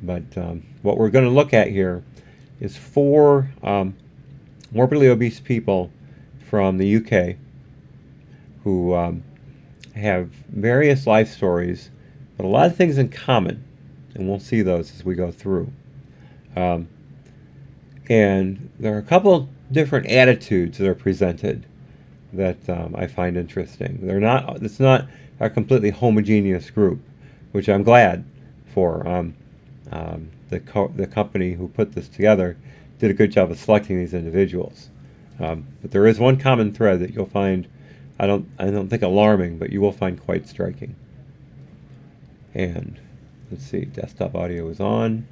But what we're going to look at here is 4 morbidly obese people from the UK who have various life stories, but a lot of things in common, and we'll see those as we go through. And there are a couple different attitudes that are presented that I find interesting. It's not a completely homogeneous group, which I'm glad for. The company who put this together did a good job of selecting these individuals. But there is one common thread that you'll find, I don't think alarming, but you will find quite striking. And let's see, desktop audio is on.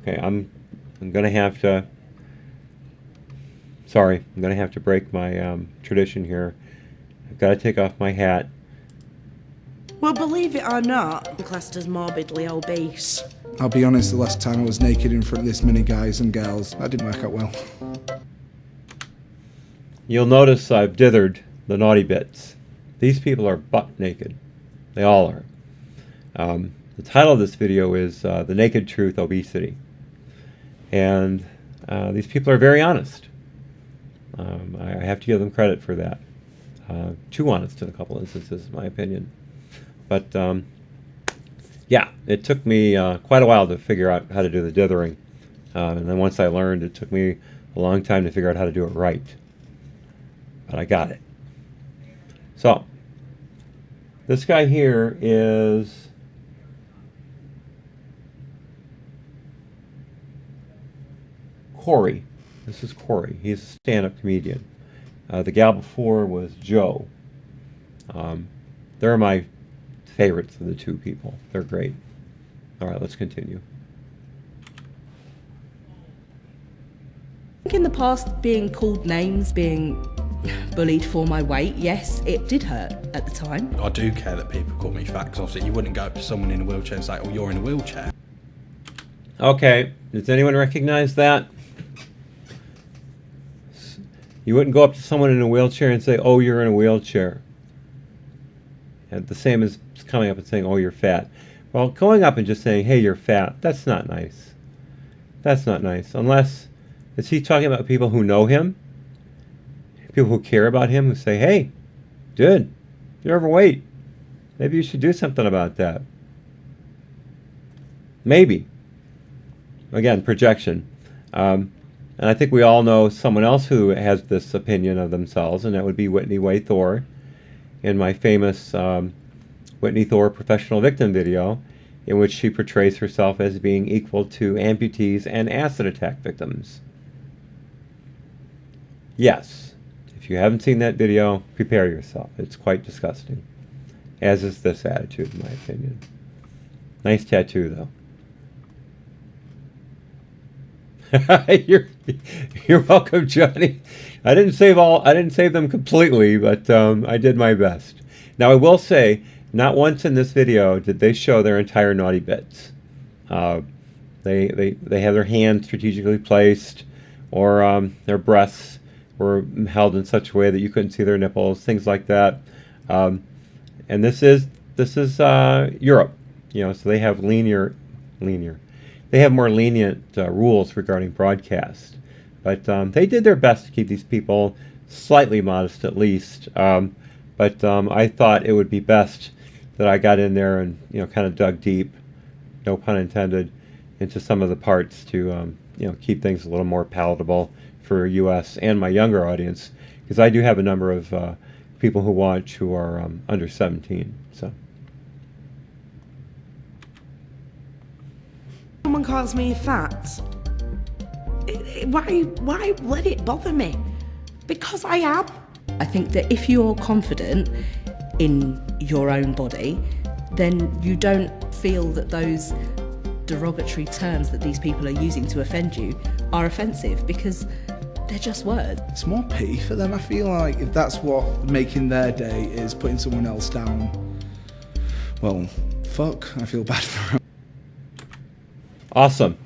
Okay, I'm gonna have to. Sorry, I'm gonna have to break my tradition here. I've got to take off my hat. Well, believe it or not, I'm classed as morbidly obese. I'll be honest, the last time I was naked in front of this many guys and girls, that didn't work out well. You'll notice I've dithered the naughty bits. These people are butt naked. They all are. The title of this video is The Naked Truth, Obesity. And these people are very honest. I have to give them credit for that. Too honest in a couple instances, in my opinion. But yeah, it took me quite a while to figure out how to do the dithering. And then once I learned, it took me a long time to figure out how to do it right. But I got it. So, this guy here is Corey. This is Corey. He's a stand-up comedian. The gal before was Joe. They're my favorites of the two people. They're great. All right, let's continue. I think in the past, being called names, being bullied for my weight, yes, it did hurt at the time. I do care that people call me fat, because obviously you wouldn't go up to someone in a wheelchair and say, oh, you're in a wheelchair. Okay, does anyone recognize that? You wouldn't go up to someone in a wheelchair and say, oh, you're in a wheelchair. And the same as coming up and saying, oh, you're fat. Well, going up and just saying, hey, you're fat, that's not nice. That's not nice. Unless, is he talking about people who know him? People who care about him, who say, hey, dude, you're overweight. Maybe you should do something about that. Maybe. Again, projection. And I think we all know someone else who has this opinion of themselves, and that would be Whitney Thor, in my famous Whitney Thor professional victim video, in which she portrays herself as being equal to amputees and acid attack victims. Yes, if you haven't seen that video, prepare yourself. It's quite disgusting, as is this attitude, in my opinion. Nice tattoo, though. You're welcome, Johnny. I didn't save them completely, but I did my best. Now I will say, not once in this video did they show their entire naughty bits. They have their hands strategically placed, or their breasts were held in such a way that you couldn't see their nipples, things like that. And this is Europe, so they have They have more lenient rules regarding broadcast. But they did their best to keep these people slightly modest at least. But I thought it would be best that I got in there and kind of dug deep, no pun intended, into some of the parts to keep things a little more palatable for U.S. and my younger audience, because I do have a number of people who watch who are under 17. So. Someone calls me fat. Why let it bother me? Because I am. I think that if you're confident in your own body, then you don't feel that those derogatory terms that these people are using to offend you are offensive, because they're just words. It's more pity for them, I feel like. If that's what making their day is putting someone else down, well, fuck, I feel bad for them. Awesome.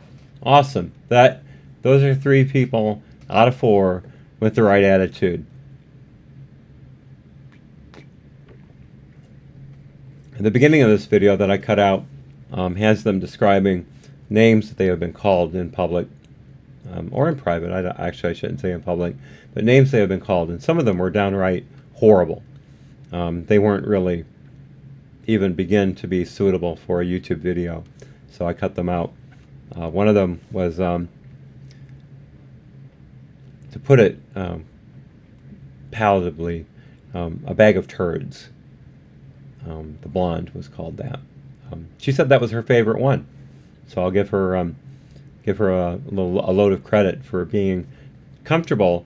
Those are 3 people out of 4 with the right attitude. At the beginning of this video that I cut out has them describing names that they have been called in public or in private. Actually, I shouldn't say in public, but names they have been called, and some of them were downright horrible. They weren't really even begin to be suitable for a YouTube video, so I cut them out. One of them was, to put it palatably, a bag of turds. The blonde was called that. She said that was her favorite one, so I'll give her a load of credit for being comfortable,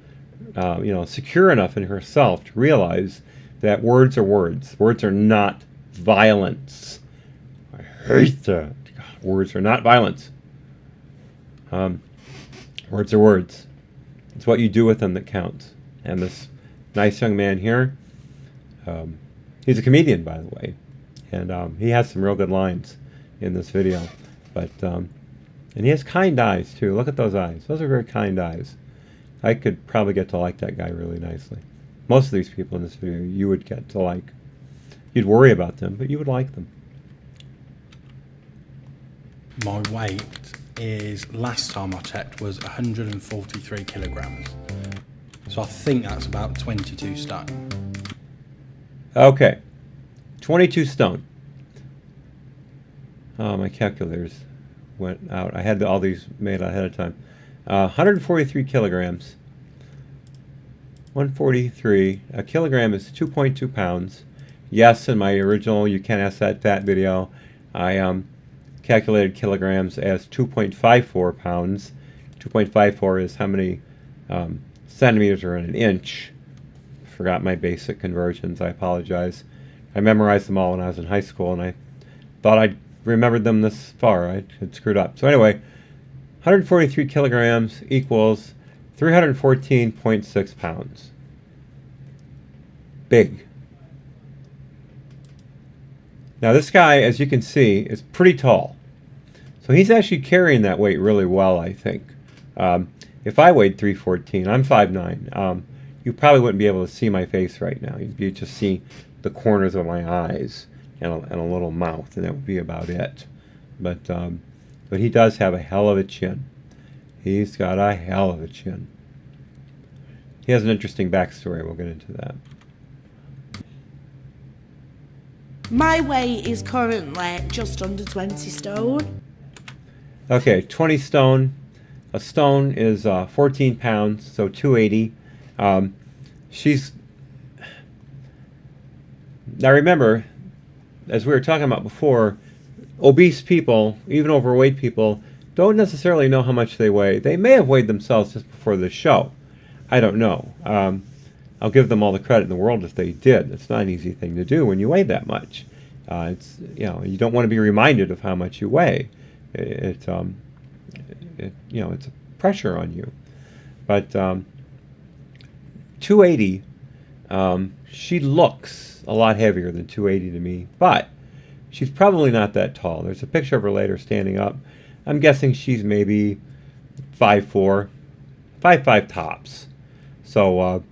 secure enough in herself to realize that words are words. Words are not violence. I hate that. God, words are not violence. Words are words. It's what you do with them that counts. And this nice young man here, he's a comedian, by the way, and he has some real good lines in this video. But and he has kind eyes too. Look at those eyes. Those are very kind eyes. I could probably get to like that guy really nicely. Most of these people in this video you would get to like. You'd worry about them, but you would like them. My weight is, last time I checked, was 143 kilograms. So I think that's about 22 stone. Okay, 22 stone. Oh, my calculators went out. I had all these made ahead of time. 143 kilograms. 143. A kilogram is 2.2 pounds. Yes, in my original You Can't Ask That Fat video, I calculated kilograms as 2.54 pounds. 2.54 is how many centimeters are in an inch. Forgot my basic conversions. I apologize. I memorized them all when I was in high school, and I thought I'd remembered them this far. I had screwed up. So anyway, 143 kilograms equals 314.6 pounds. Big. Now this guy, as you can see, is pretty tall. So he's actually carrying that weight really well, I think. If I weighed 314, I'm 5'9". You probably wouldn't be able to see my face right now. You'd just see the corners of my eyes and a little mouth, and that would be about it. But he does have a hell of a chin. He's got a hell of a chin. He has an interesting backstory. We'll get into that. My weight is currently just under 20 stone. Okay, 20 stone. A stone is 14 pounds, so 280. She's... Now remember, as we were talking about before, obese people, even overweight people, don't necessarily know how much they weigh. They may have weighed themselves just before the show. I don't know. I'll give them all the credit in the world if they did. It's not an easy thing to do when you weigh that much. You don't want to be reminded of how much you weigh. It's a pressure on you. But 280, she looks a lot heavier than 280 to me, but she's probably not that tall. There's a picture of her later standing up. I'm guessing she's maybe 5'4", 5'5" tops. So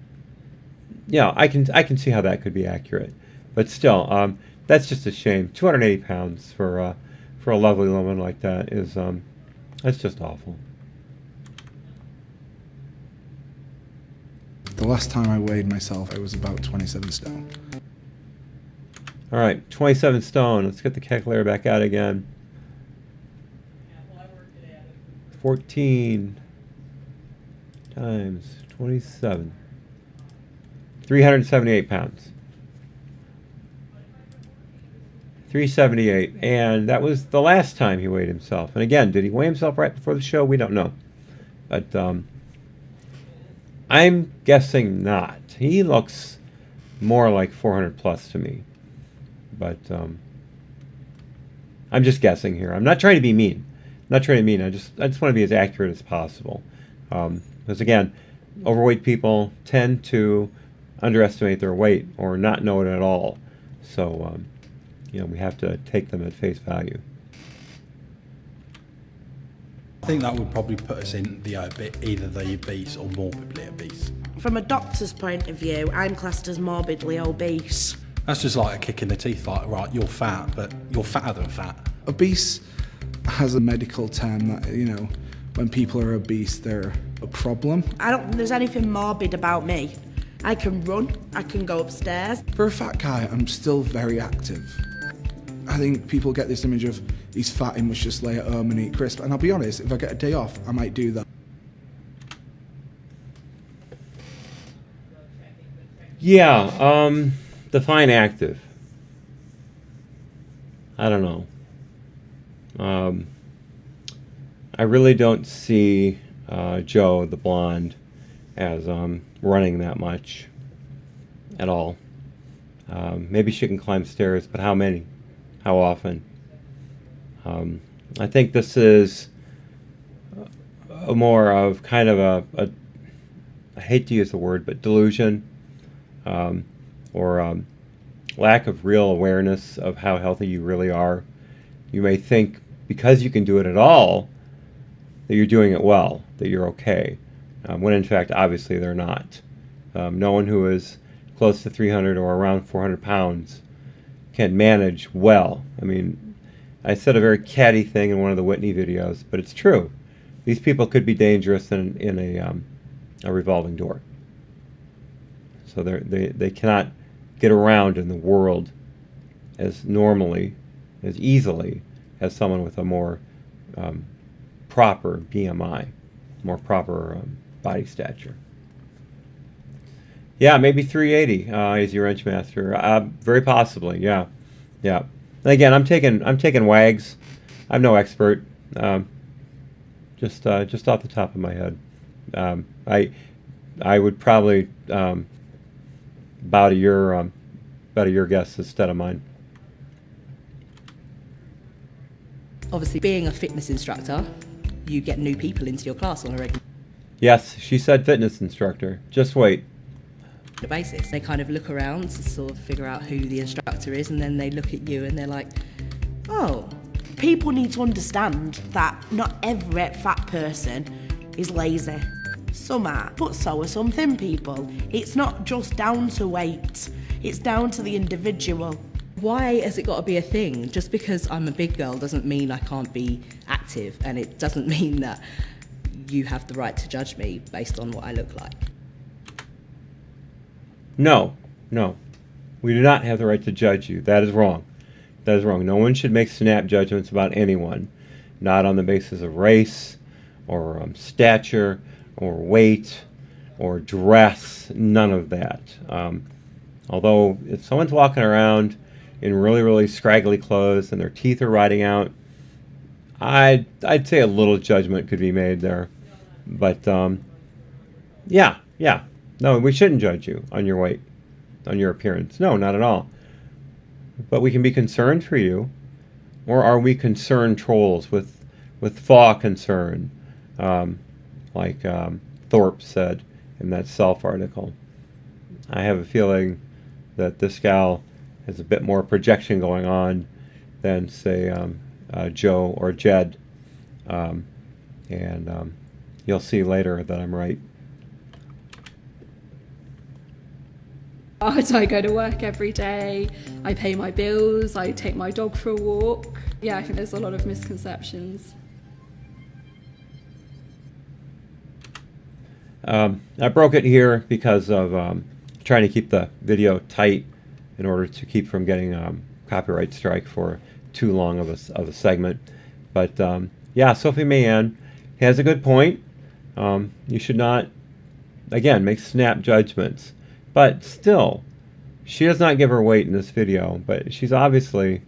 I can see how that could be accurate. But still, that's just a shame. 280 pounds for a lovely woman like that is that's just awful. The last time I weighed myself, I was about 27 stone. All right, 27 stone. Let's get the calculator back out again. 14 times 27. 378 pounds. 378, and that was the last time he weighed himself. And again, did he weigh himself right before the show? We don't know. But I'm guessing not. He looks more like 400 plus to me. But I'm just guessing here. I'm not trying to be mean. I just want to be as accurate as possible. Because again, overweight people tend to underestimate their weight or not know it at all. So we have to take them at face value. I think that would probably put us in either the obese or morbidly obese. From a doctor's point of view, I'm classed as morbidly obese. That's just like a kick in the teeth, like, right, you're fat, but you're fatter than fat. Obese has a medical term that, you know, when people are obese, they're a problem. I don't think there's anything morbid about me. I can run, I can go upstairs. For a fat guy, I'm still very active. I think people get this image of he's fat, he must just lay at home and eat crisp. And I'll be honest, if I get a day off, I might do that. Yeah, define active. I don't know. I really don't see Joe, the blonde, as running that much at all. Maybe she can climb stairs, but how many? How often? I think this is a more of kind of a I hate to use the word, but delusion, or lack of real awareness of how healthy you really are. You may think because you can do it at all that you're doing it well, that you're okay, when in fact obviously they're not. No one who is close to 300 or around 400 pounds can manage well. I mean, I said a very catty thing in one of the Whitney videos, but it's true. These people could be dangerous in a revolving door. So they cannot get around in the world as normally, as easily as someone with a more proper BMI, more proper body stature. Yeah, maybe 380 is your wrench master. Very possibly, yeah. And again, I'm taking wags. I'm no expert. Just off the top of my head, I would probably bow to your guess instead of mine. Obviously, being a fitness instructor, you get new people into your class on a regular Yes, she said fitness instructor. Just wait. basis. They kind of look around to sort of figure out who the instructor is, and then they look at you and they're like, oh. People need to understand that not every fat person is lazy. Some are, but so are some thin people. It's not just down to weight, it's down to the individual. Why has it got to be a thing? Just because I'm a big girl doesn't mean I can't be active, and it doesn't mean that you have the right to judge me based on what I look like. No. We do not have the right to judge you. That is wrong. That is wrong. No one should make snap judgments about anyone, not on the basis of race or stature or weight or dress, none of that. Although if someone's walking around in really, really scraggly clothes and their teeth are rotting out, I'd say a little judgment could be made there. But yeah. No, we shouldn't judge you on your weight, on your appearance. No, not at all. But we can be concerned for you. Or are we concerned trolls with thaw concern, like Thorpe said in that Self article? I have a feeling that this gal has a bit more projection going on than, say, Joe or Jed. And you'll see later that I'm right. I go to work every day, I pay my bills, I take my dog for a walk. Yeah, I think there's a lot of misconceptions. I broke it here because of trying to keep the video tight in order to keep from getting copyright strike for too long of a segment. But yeah, Sophie Mayan has a good point. You should not, again, make snap judgments. But still, she does not give her weight in this video, but she's obviously,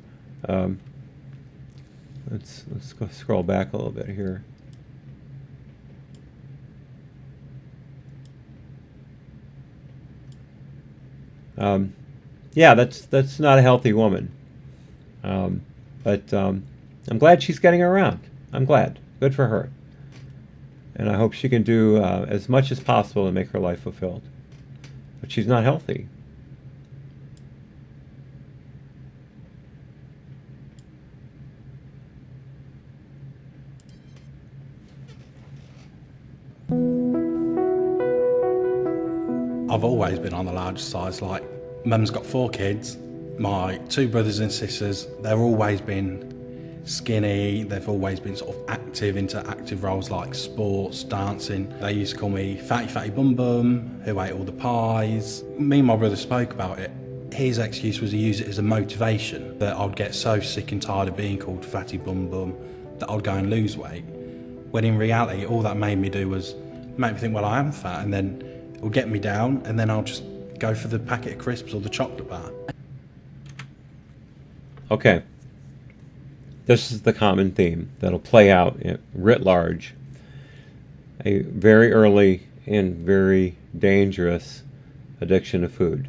let's go scroll back a little bit here. Yeah, that's not a healthy woman. But I'm glad she's getting around. I'm glad. Good for her. And I hope she can do as much as possible to make her life fulfilled. But she's not healthy. I've always been on the large size. Like, mum's got 4 kids, My two brothers and sisters, they've always been skinny, they've always been sort of active into active roles like sports, dancing. They used to call me Fatty Bum Bum, who ate all the pies. Me and my brother spoke about it. His excuse was to use it as a motivation, that I'd get so sick and tired of being called Fatty Bum Bum that I'd go and lose weight. When in reality, all that made me do was make me think, well, I am fat, and then it will get me down, and then I'll just go for the packet of crisps or the chocolate bar. Okay. This is the common theme that'll play out writ large. A very early and very dangerous addiction to food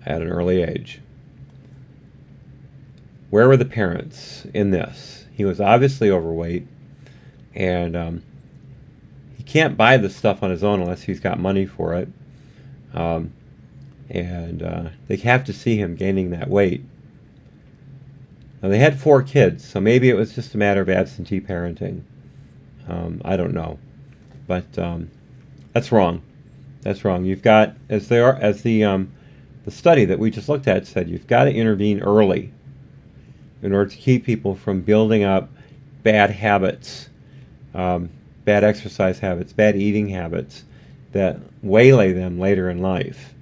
at an early age. Where were the parents in this? He was obviously overweight, and he can't buy this stuff on his own unless he's got money for it. They have to see him gaining that weight. Now, they had 4 kids, so maybe it was just a matter of absentee parenting. I don't know, but that's wrong. That's wrong. You've got, as the study that we just looked at said, you've got to intervene early in order to keep people from building up bad habits, bad exercise habits, bad eating habits that waylay them later in life.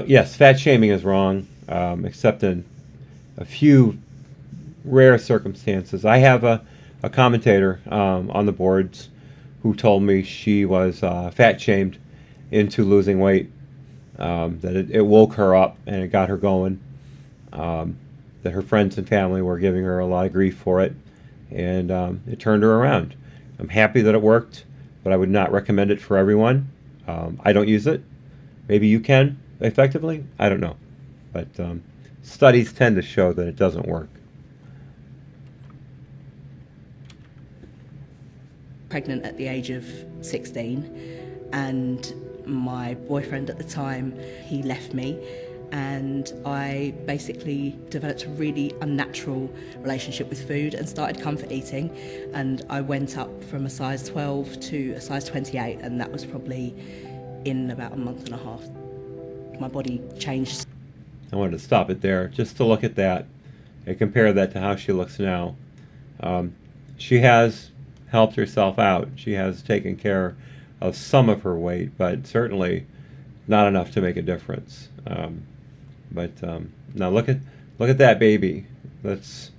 Yes, fat shaming is wrong, except in a few rare circumstances. I have a commentator on the boards who told me she was fat shamed into losing weight, that it woke her up and it got her going, that her friends and family were giving her a lot of grief for it, and it turned her around. I'm happy that it worked, but I would not recommend it for everyone. I don't use it. Maybe you can effectively. I don't know. But studies tend to show that it doesn't work. Pregnant at the age of 16, and my boyfriend at the time, he left me, and I basically developed a really unnatural relationship with food and started comfort eating, and I went up from a size 12 to a size 28, and that was probably in about a month and a half. My body changed. I wanted to stop it there just to look at that and compare that to how she looks now. She has helped herself out. She has taken care of some of her weight, but certainly not enough to make a difference. Now look at that baby. That's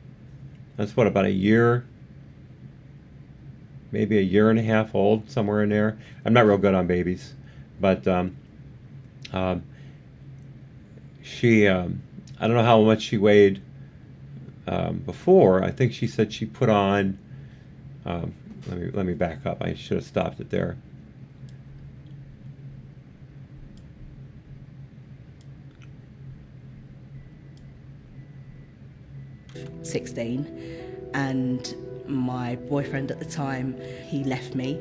what, about a year, maybe a year and a half old, somewhere in there. I'm not real good on babies, but she I don't know how much she weighed before. I think she said she put on. Let me back up. I should have stopped it there. And my boyfriend at the time, he left me,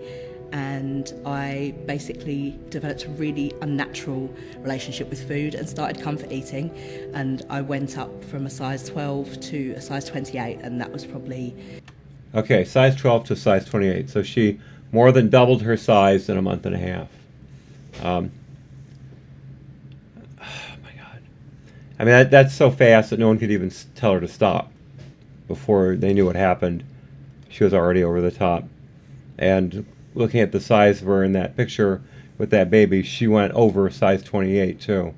and I basically developed a really unnatural relationship with food and started comfort eating, and I went up from a size 12 to a size 28, and that was probably... Okay, size 12 to size 28. So she more than doubled her size in a month and a half. Oh my God. I mean, that's so fast that no one could even tell her to stop. Before they knew what happened, she was already over the top. And looking at the size of her in that picture with that baby, she went over size 28 too.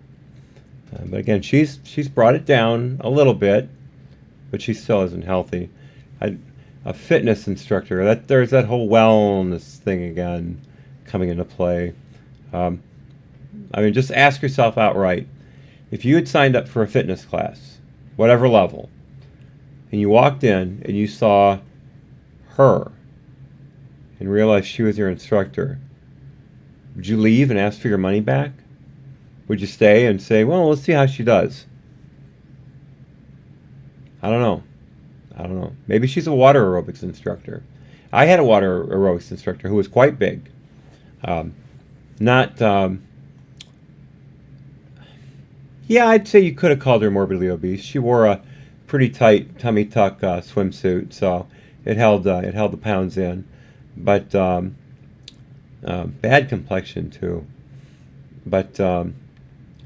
But again, she's brought it down a little bit, but she still isn't healthy. A fitness instructor, there's that whole wellness thing again coming into play. I mean, just ask yourself outright, if you had signed up for a fitness class, whatever level, and you walked in and you saw her and realized she was your instructor, would you leave and ask for your money back? Would you stay and say, well, let's see how she does? I don't know. Maybe she's a water aerobics instructor. I had a water aerobics instructor who was quite big. I'd say you could have called her morbidly obese. She wore a pretty tight tummy tuck swimsuit, so it held the pounds in. But bad complexion too. But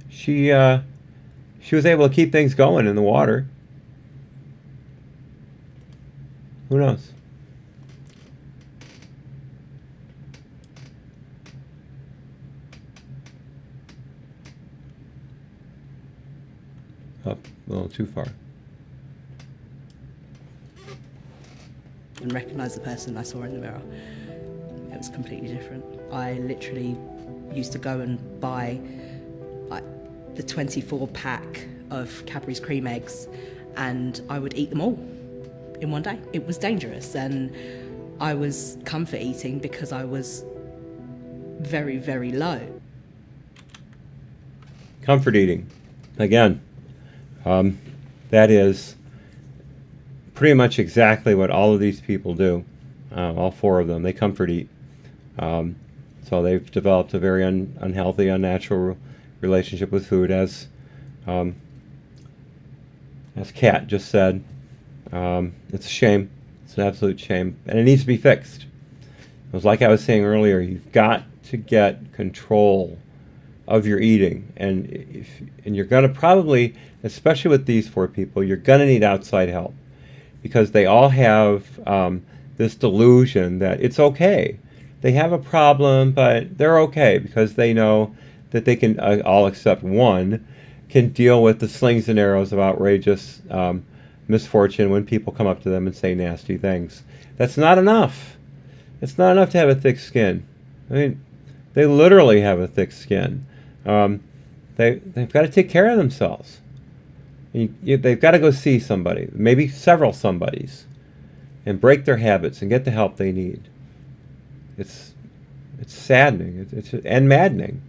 she was able to keep things going in the water. Who knows? Up a little too far. And recognise the person I saw in the mirror. It was completely different. I literally used to go and buy like the 24 pack of Cadbury's cream eggs, and I would eat them all in one day. It was dangerous, and I was comfort eating because I was very, very low. Comfort eating, again, that is pretty much exactly what all of these people do. All four of them, they comfort eat. So they've developed a very unhealthy, unnatural relationship with food, as Kat just said. It's a shame. It's an absolute shame, and it needs to be fixed. It was like I was saying earlier, you've got to get control of your eating, and you're going to probably, especially with these four people, you're going to need outside help, because they all have this delusion that it's okay. They have a problem, but they're okay because they know that they can, all except one, can deal with the slings and arrows of outrageous misfortune when people come up to them and say nasty things. That's not enough. It's not enough to have a thick skin. I mean, they literally have a thick skin. They've got to take care of themselves. They've got to go see somebody, maybe several somebodies, and break their habits and get the help they need. It's saddening. And maddening.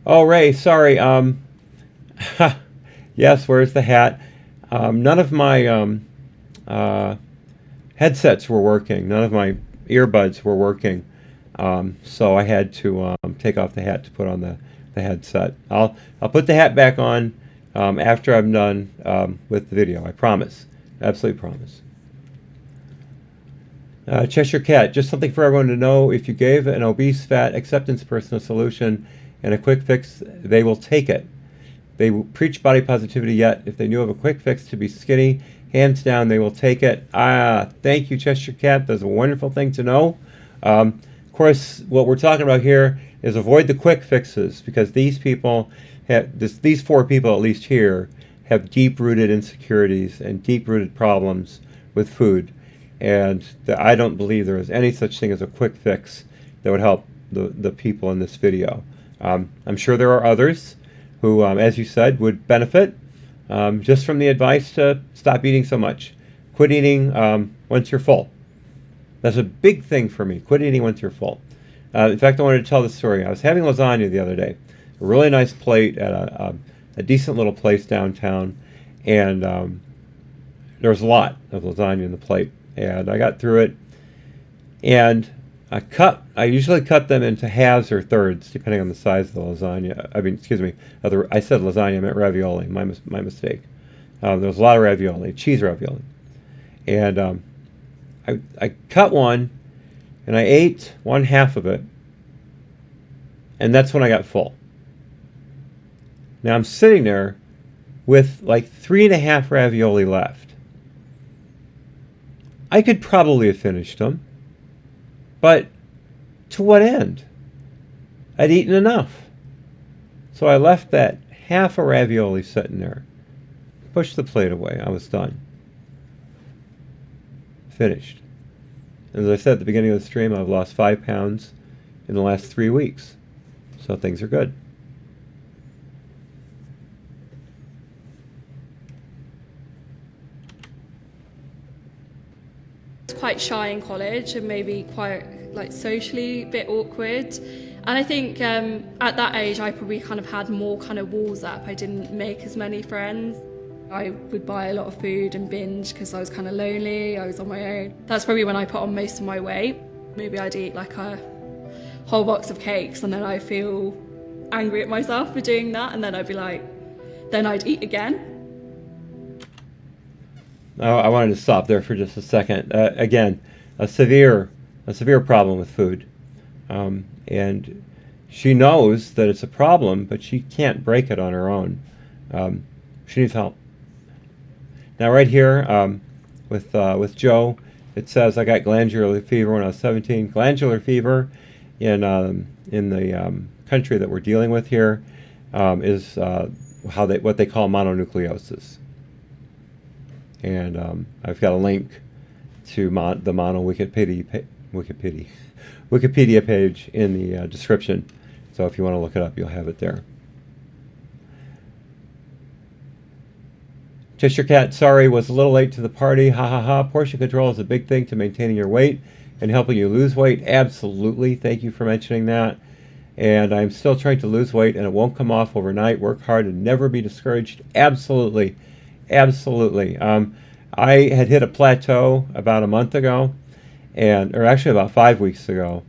Oh, Ray, sorry. Yes, where's the hat? None of my headsets were working. None of my earbuds were working. So I had to take off the hat to put on the headset. I'll put the hat back on after I'm done with the video. I promise. Absolutely promise. Cheshire Cat, just something for everyone to know. If you gave an obese fat acceptance person a solution and a quick fix, they will take it. They will preach body positivity, yet if they knew of a quick fix to be skinny, hands down, they will take it. Thank you, Cheshire Cat. That's a wonderful thing to know. Of course, what we're talking about here is avoid the quick fixes, because these people, these four people at least here, have deep-rooted insecurities and deep-rooted problems with food. And I don't believe there is any such thing as a quick fix that would help the people in this video. I'm sure there are others who, as you said, would benefit just from the advice to stop eating so much. Quit eating once you're full. That's a big thing for me. Quit eating once you're full. In fact, I wanted to tell this story. I was having lasagna the other day, a really nice plate at a decent little place downtown, and there was a lot of lasagna in the plate. And I got through it, and I usually cut them into halves or thirds, depending on the size of the lasagna. I mean, excuse me, I said lasagna, I meant ravioli, my mistake. There was a lot of ravioli, cheese ravioli. And I cut one, and I ate one half of it, and that's when I got full. Now I'm sitting there with like 3.5 ravioli left. I could probably have finished them, but to what end? I'd eaten enough. So I left that half a ravioli sitting there, pushed the plate away. I was done. Finished. As I said at the beginning of the stream, I've lost 5 pounds in the last 3 weeks. So things are good. Quite shy in college and maybe quite like socially a bit awkward, and I think at that age I probably kind of had more kind of walls up. I didn't make as many friends. I would buy a lot of food and binge because I was kind of lonely. I was on my own. That's probably when I put on most of my weight. Maybe I'd eat like a whole box of cakes and then I feel angry at myself for doing that, and then I'd be like, then I'd eat again. I wanted to stop there for just a second. Again, a severe a severe problem with food. And she knows that it's a problem, but she can't break it on her own. She needs help. Now right here with Joe, it says I got glandular fever when I was 17. Glandular fever in the country that we're dealing with here is what they call mononucleosis. And I've got a link to the Wikipedia page in the description. So if you want to look it up, you'll have it there. Cheshire Cat, sorry, was a little late to the party. Ha ha ha. Portion control is a big thing to maintaining your weight and helping you lose weight. Absolutely. Thank you for mentioning that. And I'm still trying to lose weight, and it won't come off overnight. Work hard and never be discouraged. Absolutely. Absolutely. I had hit a plateau about a month ago, or actually about 5 weeks ago,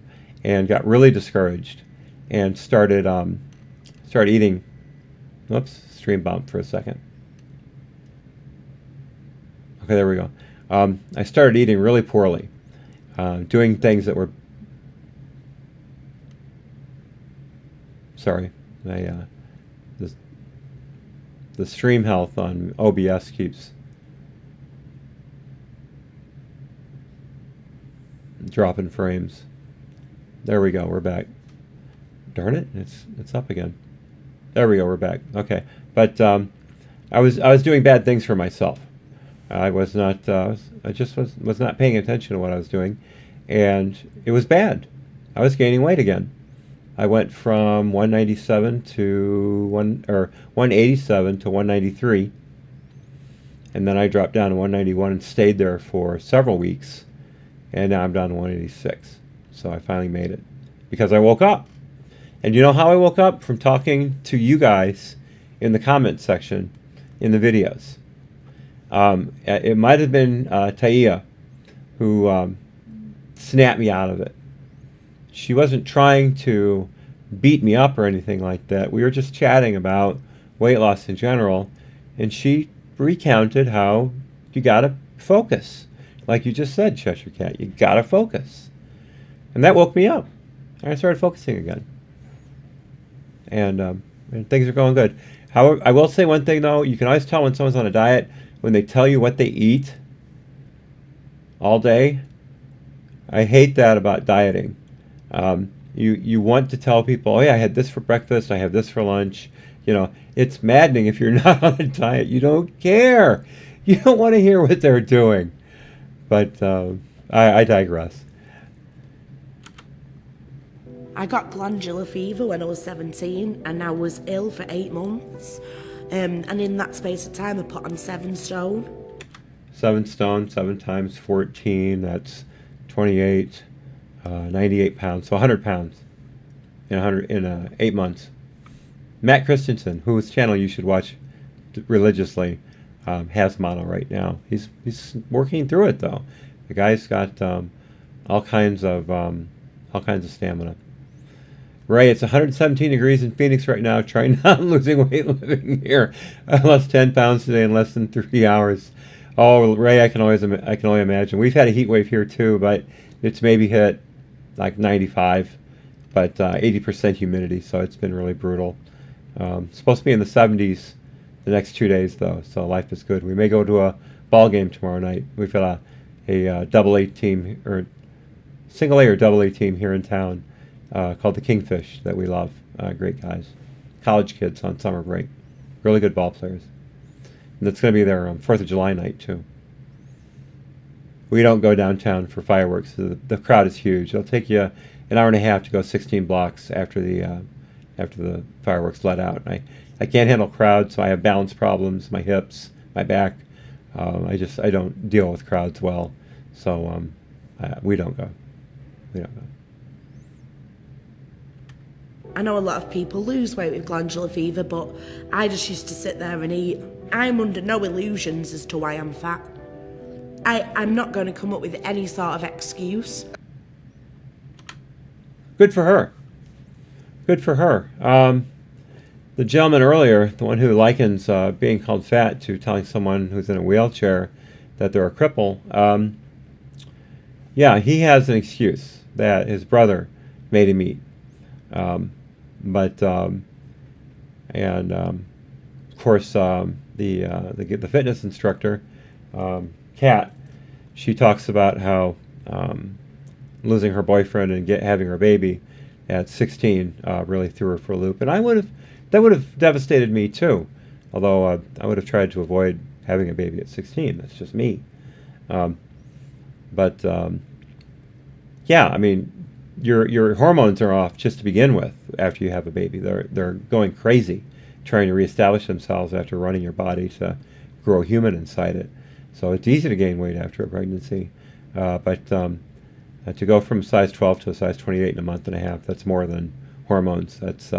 and got really discouraged and started eating. Whoops, stream bumped for a second. Okay, there we go. I started eating really poorly, doing things that were. Sorry, the stream health on OBS keeps dropping frames. There we go. We're back. Darn it! It's up again. There we go. We're back. Okay, but I was doing bad things for myself. I was not. I just was not paying attention to what I was doing, and it was bad. I was gaining weight again. I went from 197 to 187 to 193, and then I dropped down to 191 and stayed there for several weeks, and now I'm down to 186. So I finally made it because I woke up. And you know how I woke up? From talking to you guys in the comment section in the videos. It might have been Taia who snapped me out of it. She wasn't trying to beat me up or anything like that. We were just chatting about weight loss in general, and she recounted how you gotta focus. Like you just said, Cheshire Cat, you gotta focus. And that woke me up. And I started focusing again. And things are going good. However, I will say one thing though, you can always tell when someone's on a diet when they tell you what they eat all day. I hate that about dieting. You want to tell people, oh yeah, I had this for breakfast, I have this for lunch. You know, it's maddening if you're not on a diet. You don't care. You don't want to hear what they're doing. But I digress. I got glandular fever when I was 17 and I was ill for 8 months. And in that space of time I put on 7 stone. 7 stone, 7 times 14, that's 28, 98 pounds, so 100 pounds in 8 months. Matt Christensen, whose channel you should watch religiously, has mono right now. He's working through it though. The guy's got all kinds of stamina. Ray, it's 117 degrees in Phoenix right now. Trying not losing weight living here. I lost 10 pounds today in less than 3 hours. Oh, Ray, I can only imagine. We've had a heat wave here too, but it's maybe hit like 95, but 80% humidity, so it's been really brutal. Supposed to be in the 70s the next 2 days though, so life is good. We may go to a ball game tomorrow night. We've got a double A team, or single A or double A team here in town called the Kingfish that we love. Great guys. College kids on summer break. Really good ball players. And it's going to be their 4th of July night too. We don't go downtown for fireworks. The crowd is huge. It'll take you an hour and a half to go 16 blocks after the fireworks let out. I can't handle crowds, so I have balance problems, my hips, my back. I don't deal with crowds well, so we don't go. We don't go. I know a lot of people lose weight with glandular fever, but I just used to sit there and eat. I'm under no illusions as to why I'm fat. I'm not going to come up with any sort of excuse. Good for her. Good for her. The gentleman earlier, the one who likens being called fat to telling someone who's in a wheelchair that they're a cripple, yeah, he has an excuse that his brother made him eat. Of course, the fitness instructor, Kat, she talks about how losing her boyfriend and having her baby at 16 really threw her for a loop, and that would have devastated me too. Although I would have tried to avoid having a baby at 16. That's just me. Yeah, I mean, your hormones are off just to begin with after you have a baby. They're going crazy, trying to reestablish themselves after running your body to grow a human inside it. So it's easy to gain weight after a pregnancy, but to go from size 12 to a size 28 in a month and a half, that's more than hormones. That's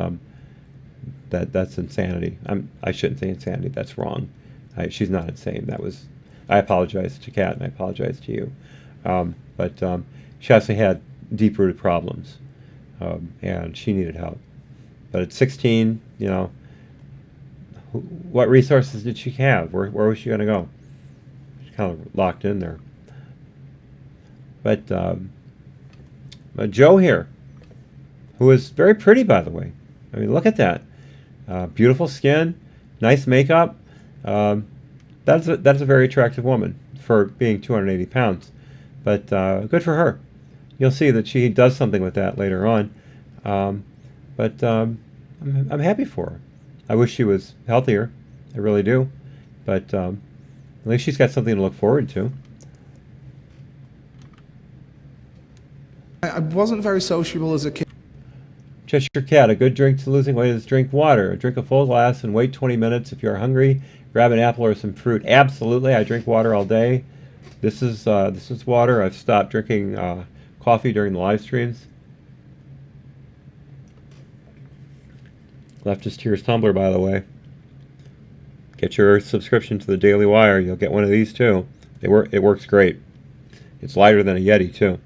insanity. I shouldn't say insanity. That's wrong. She's not insane. I apologize to Kat and I apologize to you. But she actually had deep-rooted problems, and she needed help. But at 16, you know, what resources did she have? Where was she going to go? She's kind of locked in there. But Joe here, who is very pretty, by the way. I mean, look at that. Beautiful skin, nice makeup. That's a very attractive woman for being 280 pounds. But good for her. You'll see that she does something with that later on. But I'm happy for her. I wish she was healthier. I really do. But at least she's got something to look forward to. I wasn't very sociable as a kid. Cheshire Cat, a good drink to losing weight is drink water. Drink a full glass and wait 20 minutes. If you're hungry, grab an apple or some fruit. Absolutely, I drink water all day. This is water. I've stopped drinking coffee during the live streams. Leftist Tears tumbler, by the way. Get your subscription to the Daily Wire. You'll get one of these too. It works great. It's lighter than a Yeti too.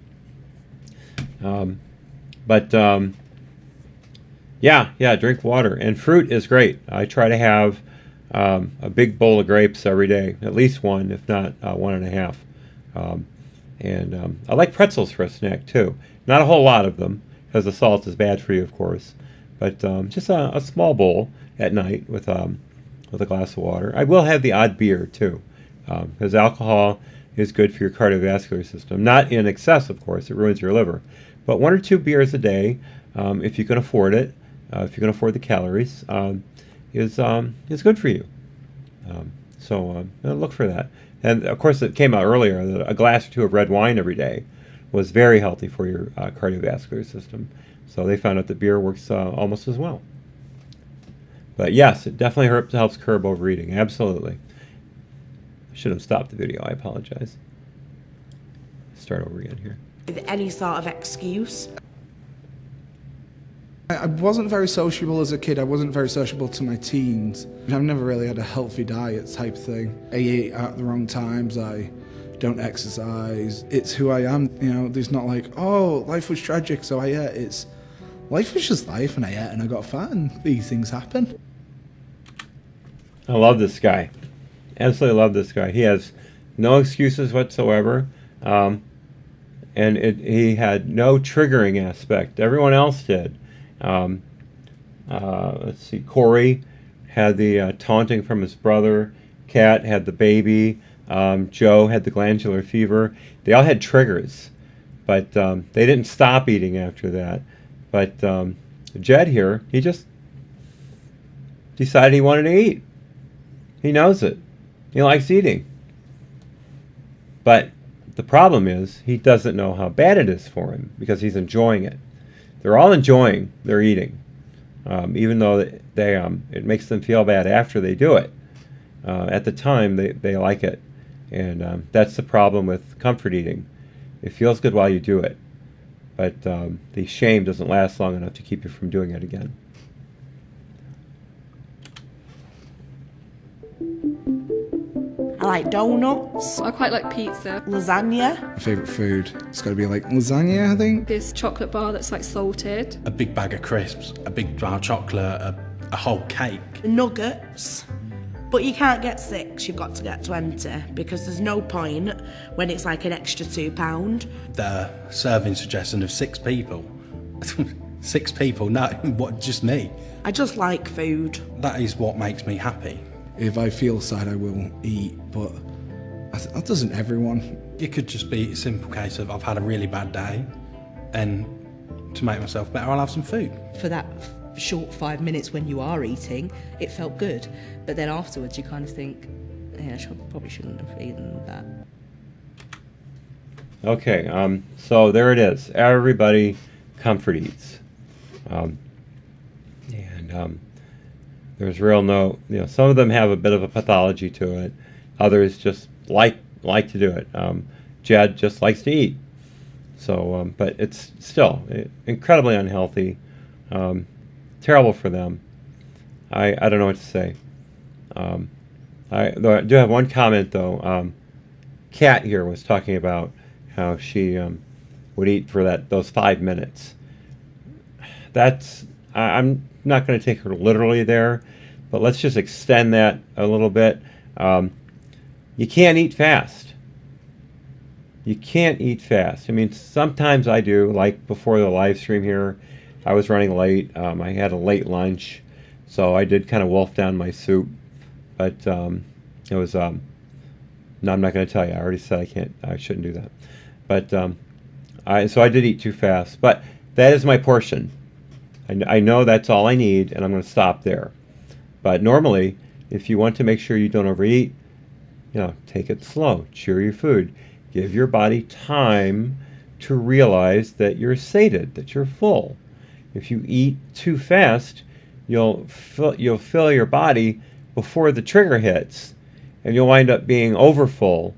Yeah, drink water. And fruit is great. I try to have a big bowl of grapes every day, at least one, if not 1.5. I like pretzels for a snack too. Not a whole lot of them, because the salt is bad for you, of course. But just a small bowl at night with a glass of water. I will have the odd beer too, because alcohol is good for your cardiovascular system. Not in excess, of course. It ruins your liver. But 1 or 2 beers a day, if you can afford it, if you can afford the calories, is good for you. So look for that. And of course, it came out earlier that a glass or 2 of red wine every day was very healthy for your cardiovascular system. So they found out that beer works almost as well. But yes, it definitely helps curb overeating. Absolutely. I should have stopped the video. I apologize. Start over again here. With any sort of excuse. I wasn't very sociable as a kid. I wasn't very sociable to my teens. I've never really had a healthy diet type thing. I eat at the wrong times. I don't exercise. It's who I am. You know, there's not like, oh, life was tragic, so I ate. It's life was just life, and I ate, and I got fat, and these things happen. I love this guy. Absolutely love this guy. He has no excuses whatsoever. And he had no triggering aspect. Everyone else did. Let's see, Corey had the taunting from his brother. Kat had the baby. Joe had the glandular fever. They all had triggers, but they didn't stop eating after that. But Jed here, he just decided he wanted to eat. He knows it. He likes eating. But the problem is he doesn't know how bad it is for him because he's enjoying it. They're all enjoying their eating, even though it makes them feel bad after they do it. At the time, they like it. And that's the problem with comfort eating. It feels good while you do it, but the shame doesn't last long enough to keep you from doing it again. I like donuts. I quite like pizza. Lasagna. My favourite food, it's got to be like lasagna, I think. This chocolate bar that's like salted. A big bag of crisps, a big jar of chocolate, a whole cake. Nuggets. But you can't get 6, you've got to get 20, because there's no point when it's like an extra £2. The serving suggestion of 6 people. 6 people? No, what, just me? I just like food. That is what makes me happy. If I feel sad, I will eat, but that doesn't everyone. It could just be a simple case of I've had a really bad day, and to make myself better, I'll have some food. For that short 5 minutes when you are eating, it felt good. But then afterwards, you kind of think, yeah, probably shouldn't have eaten that. Okay, so there it is. Everybody comfort eats. There's real no, some of them have a bit of a pathology to it. Others just like to do it. Jed just likes to eat. So, but it's still incredibly unhealthy. Terrible for them. I don't know what to say. I do have one comment though. Kat here was talking about how she would eat for those 5 minutes. I'm not going to take her literally there, but let's just extend that a little bit. You can't eat fast. You can't eat fast. I mean, sometimes I do, like before the live stream here, I was running late. I had a late lunch, so I did kind of wolf down my soup. But it was, no, I'm not going to tell you. I already said I shouldn't do that. But so I did eat too fast. But that is my portion. I know that's all I need, and I'm going to stop there. But normally, if you want to make sure you don't overeat, take it slow. Chew your food. Give your body time to realize that you're sated, that you're full. If you eat too fast, you'll fill your body before the trigger hits, and you'll wind up being overfull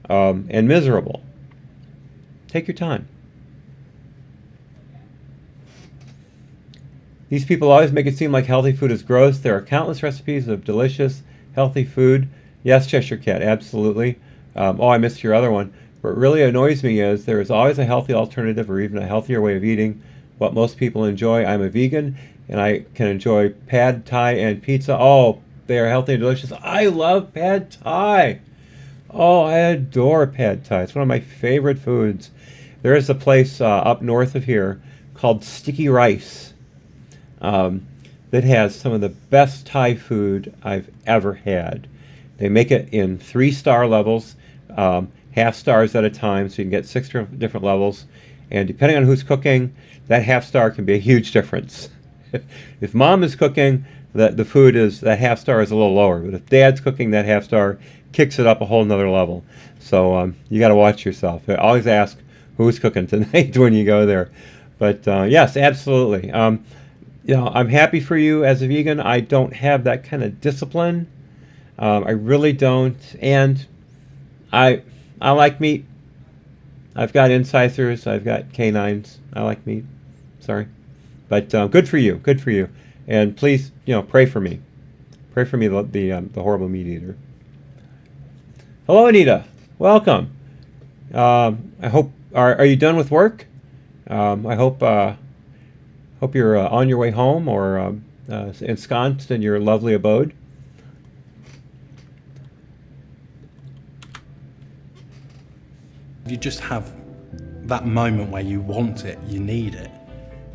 and miserable. Take your time. These people always make it seem like healthy food is gross. There are countless recipes of delicious, healthy food. Yes, Cheshire Cat, absolutely. I missed your other one. What really annoys me is there is always a healthy alternative or even a healthier way of eating what most people enjoy. I'm a vegan, and I can enjoy pad thai and pizza. Oh, they are healthy and delicious. I love pad thai. Oh, I adore pad thai. It's one of my favorite foods. There is a place up north of here called Sticky Rice that has some of the best Thai food I've ever had. They make it in 3-star levels, half stars at a time, so you can get 6 different levels. And depending on who's cooking, that half star can be a huge difference. If mom is cooking, that half star is a little lower. But if dad's cooking, that half star kicks it up a whole nother level. So you got to watch yourself. Always ask who's cooking tonight when you go there. But yes, absolutely. I'm happy for you as a vegan. I don't have that kind of discipline. I really don't. And I like meat. I've got incisors. I've got canines. I like meat. Sorry. But good for you. Good for you. And please, pray for me. Pray for me, the horrible meat eater. Hello, Anita. Welcome. I hope. Are you done with work? I hope you're on your way home or ensconced in your lovely abode. You just have that moment where you want it, you need it,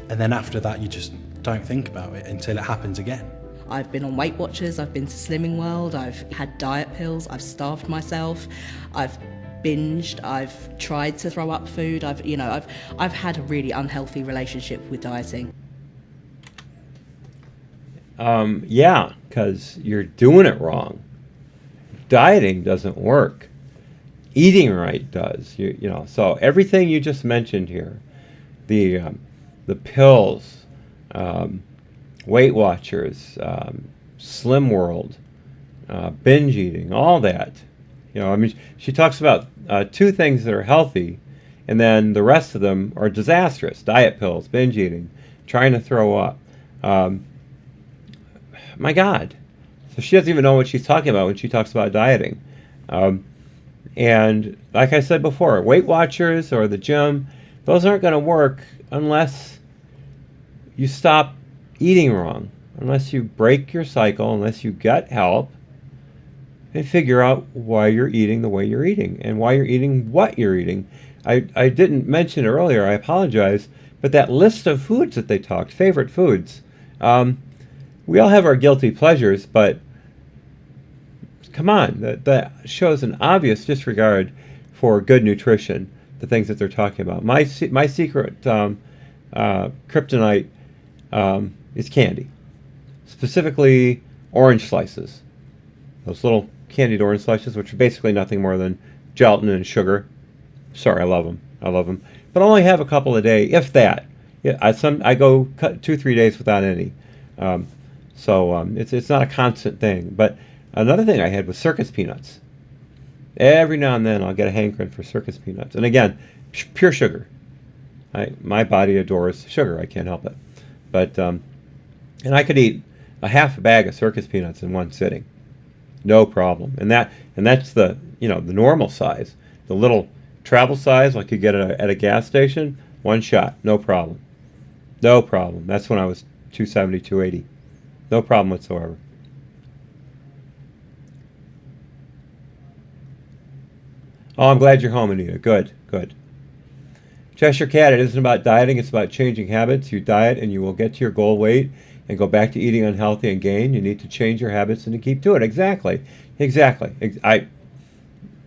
and then after that you just don't think about it until it happens again. I've been on Weight Watchers, I've been to Slimming World, I've had diet pills, I've starved myself, I've binged, I've tried to throw up food, I've had a really unhealthy relationship with dieting. Yeah, because you're doing it wrong. Dieting doesn't work. Eating right does. So everything you just mentioned here, the pills, Weight Watchers, Slim World, binge eating, all that. She talks about 2 things that are healthy, and then the rest of them are disastrous. Diet pills, binge eating, trying to throw up. My God. So she doesn't even know what she's talking about when she talks about dieting. And like I said before, Weight Watchers or the gym, those aren't going to work unless you stop eating wrong, unless you break your cycle, unless you get help. and figure out why you're eating the way you're eating and why you're eating what you're eating. I didn't mention earlier, I apologize, but that list of foods that they talked, favorite foods, we all have our guilty pleasures, but come on, that shows an obvious disregard for good nutrition, the things that they're talking about. My secret kryptonite is candy, specifically orange slices. Those little candied orange slices, which are basically nothing more than gelatin and sugar. Sorry, I love them. I love them. But I only have a couple a day, if that. Yeah, I go 2-3 days without any. It's not a constant thing. But another thing I had was circus peanuts. Every now and then I'll get a hankering for circus peanuts. And again, pure sugar. My body adores sugar. I can't help it. But and I could eat a half a bag of circus peanuts in one sitting. No problem. And that's the the normal size. The little travel size like you get at a gas station, one shot, no problem. No problem. That's when I was 270, 280. No problem whatsoever. Oh, I'm glad you're home, Anita. Good, good. Cheshire Cat, it isn't about dieting, it's about changing habits. You diet and you will get to your goal weight and go back to eating unhealthy and gain. You need to change your habits and to keep to it. Exactly. Exactly.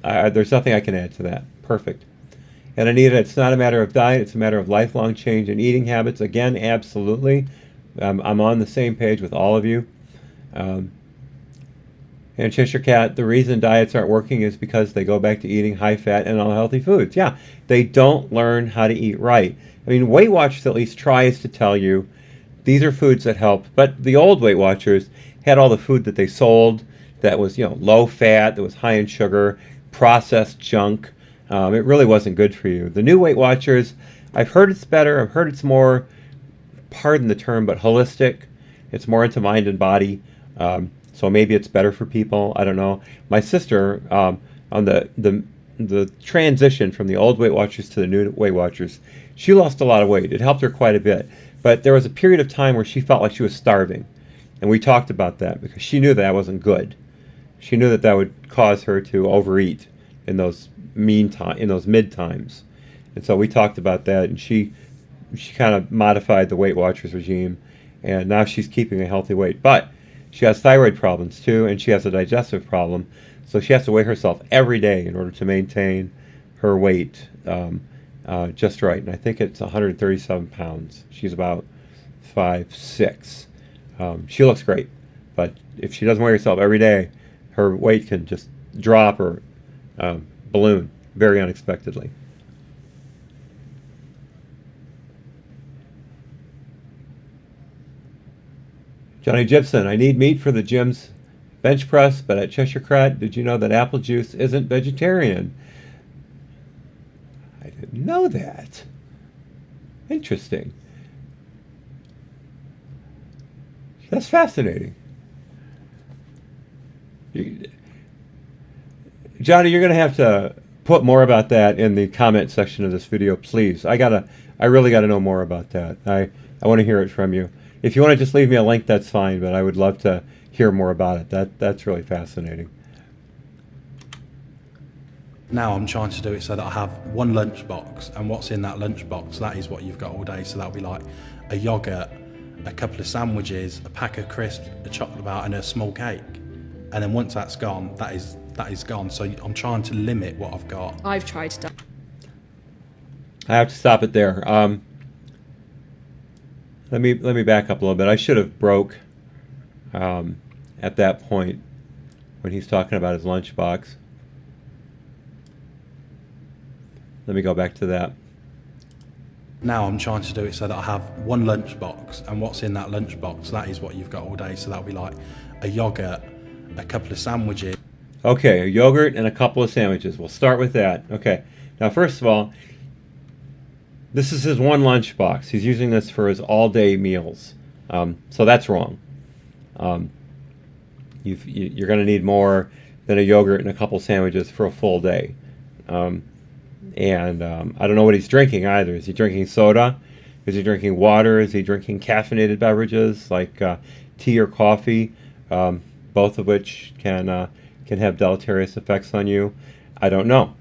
There's nothing I can add to that. Perfect. And Anita, it's not a matter of diet, it's a matter of lifelong change in eating habits. Again, absolutely. I'm on the same page with all of you. And Cheshire Cat, the reason diets aren't working is because they go back to eating high-fat and unhealthy foods. Yeah, they don't learn how to eat right. I mean, Weight Watchers at least tries to tell you these are foods that help. But the old Weight Watchers had all the food that they sold that was, low fat, that was high in sugar, processed junk. It really wasn't good for you. The new Weight Watchers, I've heard it's better. I've heard it's more, pardon the term, but holistic. It's more into mind and body. So maybe it's better for people. I don't know. My sister, on the transition from the old Weight Watchers to the new Weight Watchers, she lost a lot of weight. It helped her quite a bit. But there was a period of time where she felt like she was starving. And we talked about that because she knew that wasn't good. She knew that would cause her to overeat in those mid times. And so we talked about that, and she kind of modified the Weight Watchers regime, and now she's keeping a healthy weight. But she has thyroid problems too, and she has a digestive problem, so she has to weigh herself every day in order to maintain her weight just right. And I think it's 137 pounds. She's about 5'6". She looks great, but if she doesn't weigh herself every day, her weight can just drop or balloon very unexpectedly. Johnny Gibson, I need meat for the gym's bench press, but at Cheshire Cat, did you know that apple juice isn't vegetarian? I didn't know that. Interesting. That's fascinating. Johnny, you're going to have to put more about that in the comment section of this video, please. I really got to know more about that. I want to hear it from you. If you want to just leave me a link, that's fine, but I would love to hear more about it. That's really fascinating. Now I'm trying to do it so that I have one lunchbox, and what's in that lunchbox, that is what you've got all day. So that'll be like a yogurt, a couple of sandwiches, a pack of crisps, a chocolate bar, and a small cake. And then once that's gone, that is gone. So I'm trying to limit what I've got. I've tried to. I have to stop it there. Let me back up a little bit. I should have broke at that point when he's talking about his lunchbox. Let me go back to that. Now I'm trying to do it so that I have one lunchbox, and what's in that lunchbox, that is what you've got all day. So that'll be like a yogurt, a couple of sandwiches. Okay, a yogurt and a couple of sandwiches. We'll start with that. Okay. Now, first of all, this is his one lunchbox. He's using this for his all-day meals. So that's wrong. You're going to need more than a yogurt and a couple sandwiches for a full day. And I don't know what he's drinking either. Is he drinking soda? Is he drinking water? Is he drinking caffeinated beverages like tea or coffee? Both of which can can have deleterious effects on you. I don't know.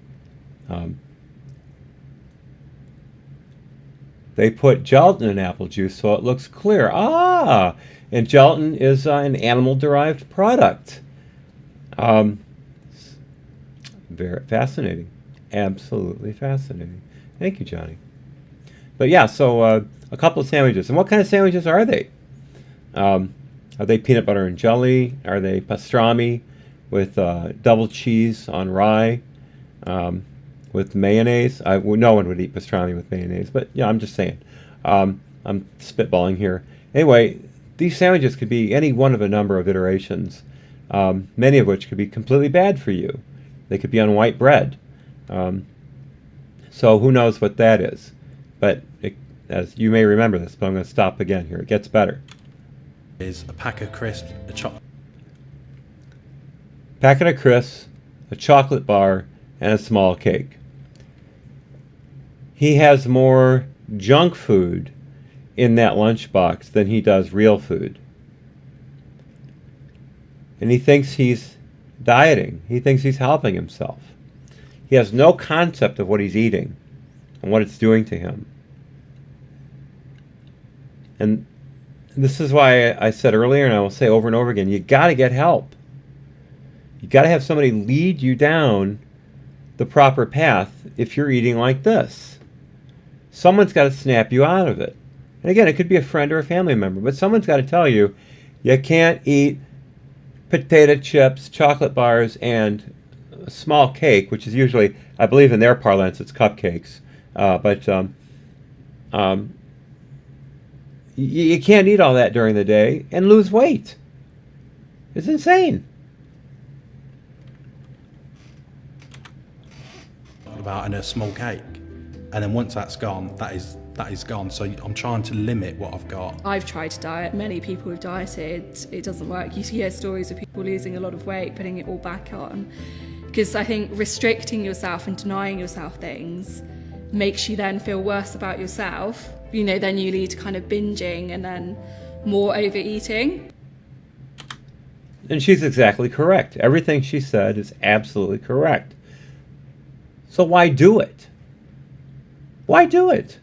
They put gelatin in apple juice so it looks clear. Ah, and gelatin is an animal-derived product. Very fascinating. Absolutely fascinating. Thank you, Johnny. But yeah, so a couple of sandwiches. And what kind of sandwiches are they? Are they peanut butter and jelly? Are they pastrami with double cheese on rye? With mayonnaise? No one would eat pastrami with mayonnaise, but yeah, I'm just saying. I'm spitballing here. Anyway, these sandwiches could be any one of a number of iterations, many of which could be completely bad for you. They could be on white bread. So who knows what that is. But as you may remember this, but I'm going to stop again here. It gets better. Is a pack of crisps, a chocolate. Packet of crisps, a chocolate bar, and a small cake. He has more junk food in that lunchbox than he does real food. And he thinks he's dieting. He thinks he's helping himself. He has no concept of what he's eating and what it's doing to him. And this is why I said earlier, and I will say over and over again, you got to get help. You got to have somebody lead you down the proper path if you're eating like this. Someone's got to snap you out of it. And again, it could be a friend or a family member, but someone's got to tell you, you can't eat potato chips, chocolate bars, and a small cake, which is usually, I believe in their parlance, it's cupcakes. You can't eat all that during the day and lose weight. It's insane. About in a small cake, and then once that's gone, that is gone. So I'm trying to limit what I've got. I've tried to diet. Many people have dieted. It doesn't work. You hear stories of people losing a lot of weight, putting it all back on. Because I think restricting yourself and denying yourself things makes you then feel worse about yourself. You know, then you lead to kind of binging and then more overeating. And she's exactly correct. Everything she said is absolutely correct. So why do it? Why do it?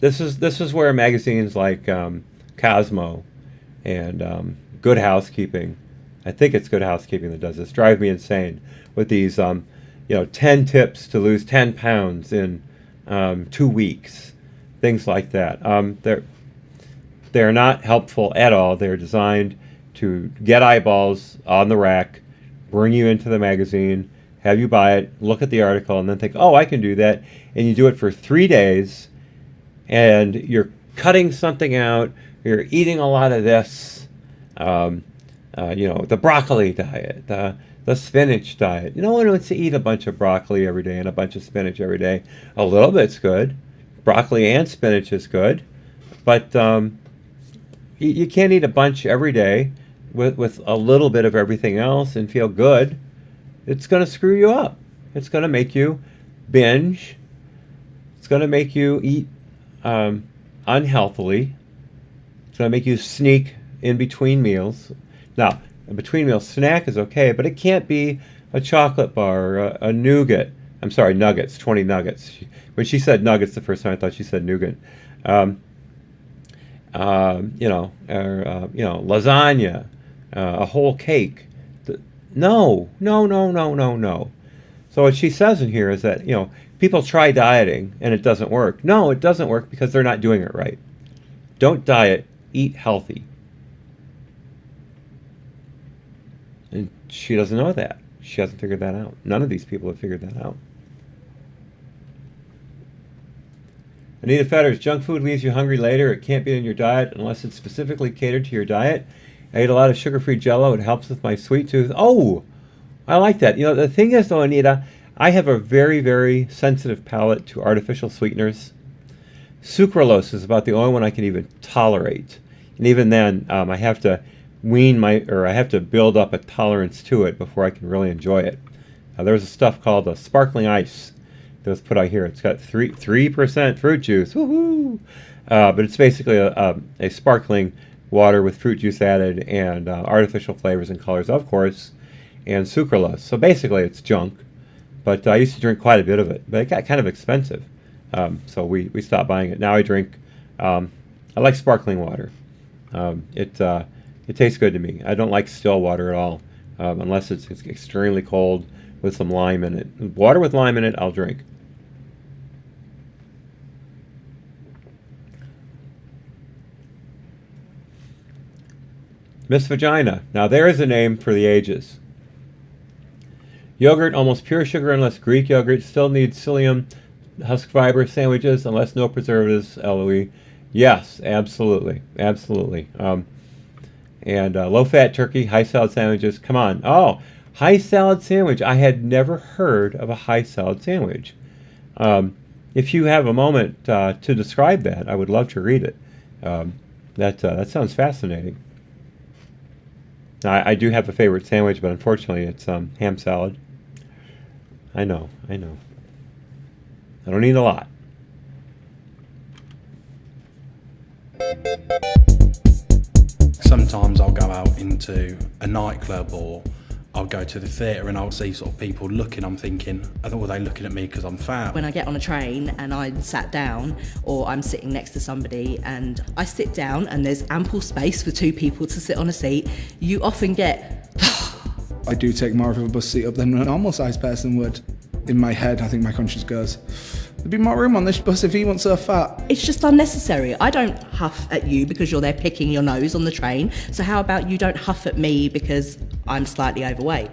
This is where magazines like Cosmo and Good Housekeeping, I think it's Good Housekeeping that does this, drive me insane with these 10 tips to lose 10 pounds in 2 weeks, things like that. They're not helpful at all. They're designed to get eyeballs on the rack, bring you into the magazine, have you buy it, look at the article, and then think, oh, I can do that. And you do it for 3 days, and you're cutting something out, you're eating a lot of this, the broccoli diet, the spinach diet. No one wants to eat a bunch of broccoli every day and a bunch of spinach every day. A little bit's good. Broccoli and spinach is good. But you can't eat a bunch every day with a little bit of everything else and feel good. It's going to screw you up. It's going to make you binge. It's going to make you eat unhealthily. It's going to make you sneak in between meals. Now, a between meal snack is okay, but it can't be a chocolate bar or a nougat. I'm sorry, nuggets, 20 nuggets. When she said nuggets the first time, I thought she said nougat. Lasagna, a whole cake. No. So what she says in here is that, people try dieting and it doesn't work. No, it doesn't work because they're not doing it right. Don't diet, eat healthy. And she doesn't know that. She hasn't figured that out. None of these people have figured that out. Anita Fetters, junk food leaves you hungry later. It can't be in your diet unless it's specifically catered to your diet. I ate a lot of sugar-free Jell-O. It helps with my sweet tooth. Oh, I like that. The thing is, though, Anita, I have a very, very sensitive palate to artificial sweeteners. Sucralose is about the only one I can even tolerate. And even then, I have to I have to build up a tolerance to it before I can really enjoy it. There's a stuff called a sparkling ice that was put out here. It's got 3% fruit juice. Woohoo! But it's basically a sparkling water with fruit juice added and artificial flavors and colors, of course, and sucralose. So basically it's junk, but I used to drink quite a bit of it, but it got kind of expensive. So we stopped buying it. Now I drink, I like sparkling water. It tastes good to me. I don't like still water at all, unless it's extremely cold with some lime in it. Water with lime in it, I'll drink. Miss Vagina. Now there is a name for the ages. Yogurt, almost pure sugar unless Greek yogurt. Still needs psyllium, husk fiber. Sandwiches, unless no preservatives. LOE. Yes, absolutely. Absolutely. And low-fat turkey, high salad sandwiches. Come on. Oh, high salad sandwich. I had never heard of a high salad sandwich. If you have a moment to describe that, I would love to read it. That sounds fascinating. I do have a favorite sandwich, but unfortunately it's ham salad. I know. I don't eat a lot. Sometimes I'll go out into a nightclub or I'll go to the theatre and I'll see sort of people looking. I'm thinking, are they looking at me because I'm fat? When I get on a train and I'm sat down or I'm sitting next to somebody and I sit down and there's ample space for two people to sit on a seat, you often get... I do take more of a bus seat up than a normal sized person would. In my head, I think my conscience goes, there'd be more room on this bus if he wasn't so fat. It's just unnecessary. I don't huff at you because you're there picking your nose on the train. So how about you don't huff at me because I'm slightly overweight?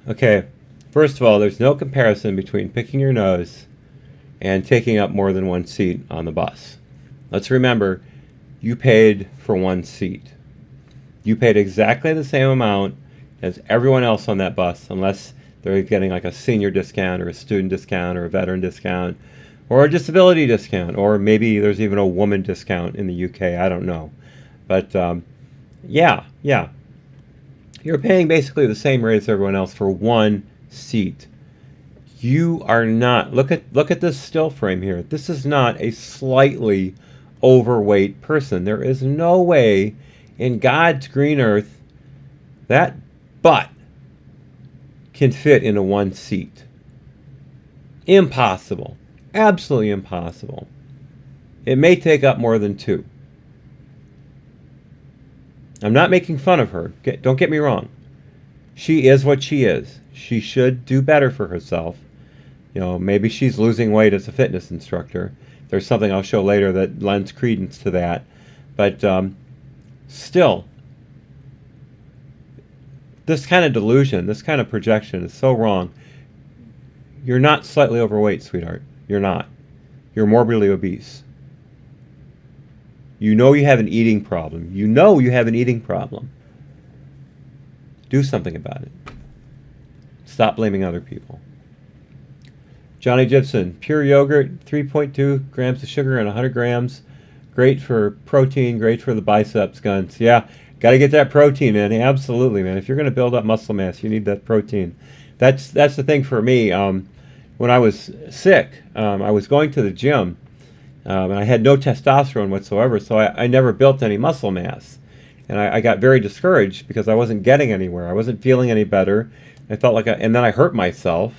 Okay, first of all, there's no comparison between picking your nose and taking up more than one seat on the bus. Let's remember, you paid for one seat. You paid exactly the same amount as everyone else on that bus, unless they're getting like a senior discount or a student discount or a veteran discount or a disability discount, or maybe there's even a woman discount in the UK. I don't know. But yeah. You're paying basically the same rate as everyone else for one seat. You are not, look at this still frame here. This is not a slightly overweight person. There is no way in God's green earth that butt can fit into one seat. Impossible. Absolutely impossible. It may take up more than two. I'm not making fun of her. Don't get me wrong. She is what she is. She should do better for herself. You know, maybe she's losing weight as a fitness instructor. There's something I'll show later that lends credence to that. But still, this kind of delusion, this kind of projection is so wrong. You're not slightly overweight, sweetheart. You're not. You're morbidly obese. You know you have an eating problem. You know you have an eating problem. Do something about it. Stop blaming other people. Johnny Gibson, pure yogurt, 3.2 grams of sugar and 100 grams. Great for protein, great for the biceps guns. Yeah, got to get that protein in. Absolutely, man. If you're going to build up muscle mass, you need that protein. That's the thing for me. When I was sick, I was going to the gym, and I had no testosterone whatsoever, so I never built any muscle mass. And I got very discouraged because I wasn't getting anywhere. I wasn't feeling any better. I felt like, and then I hurt myself.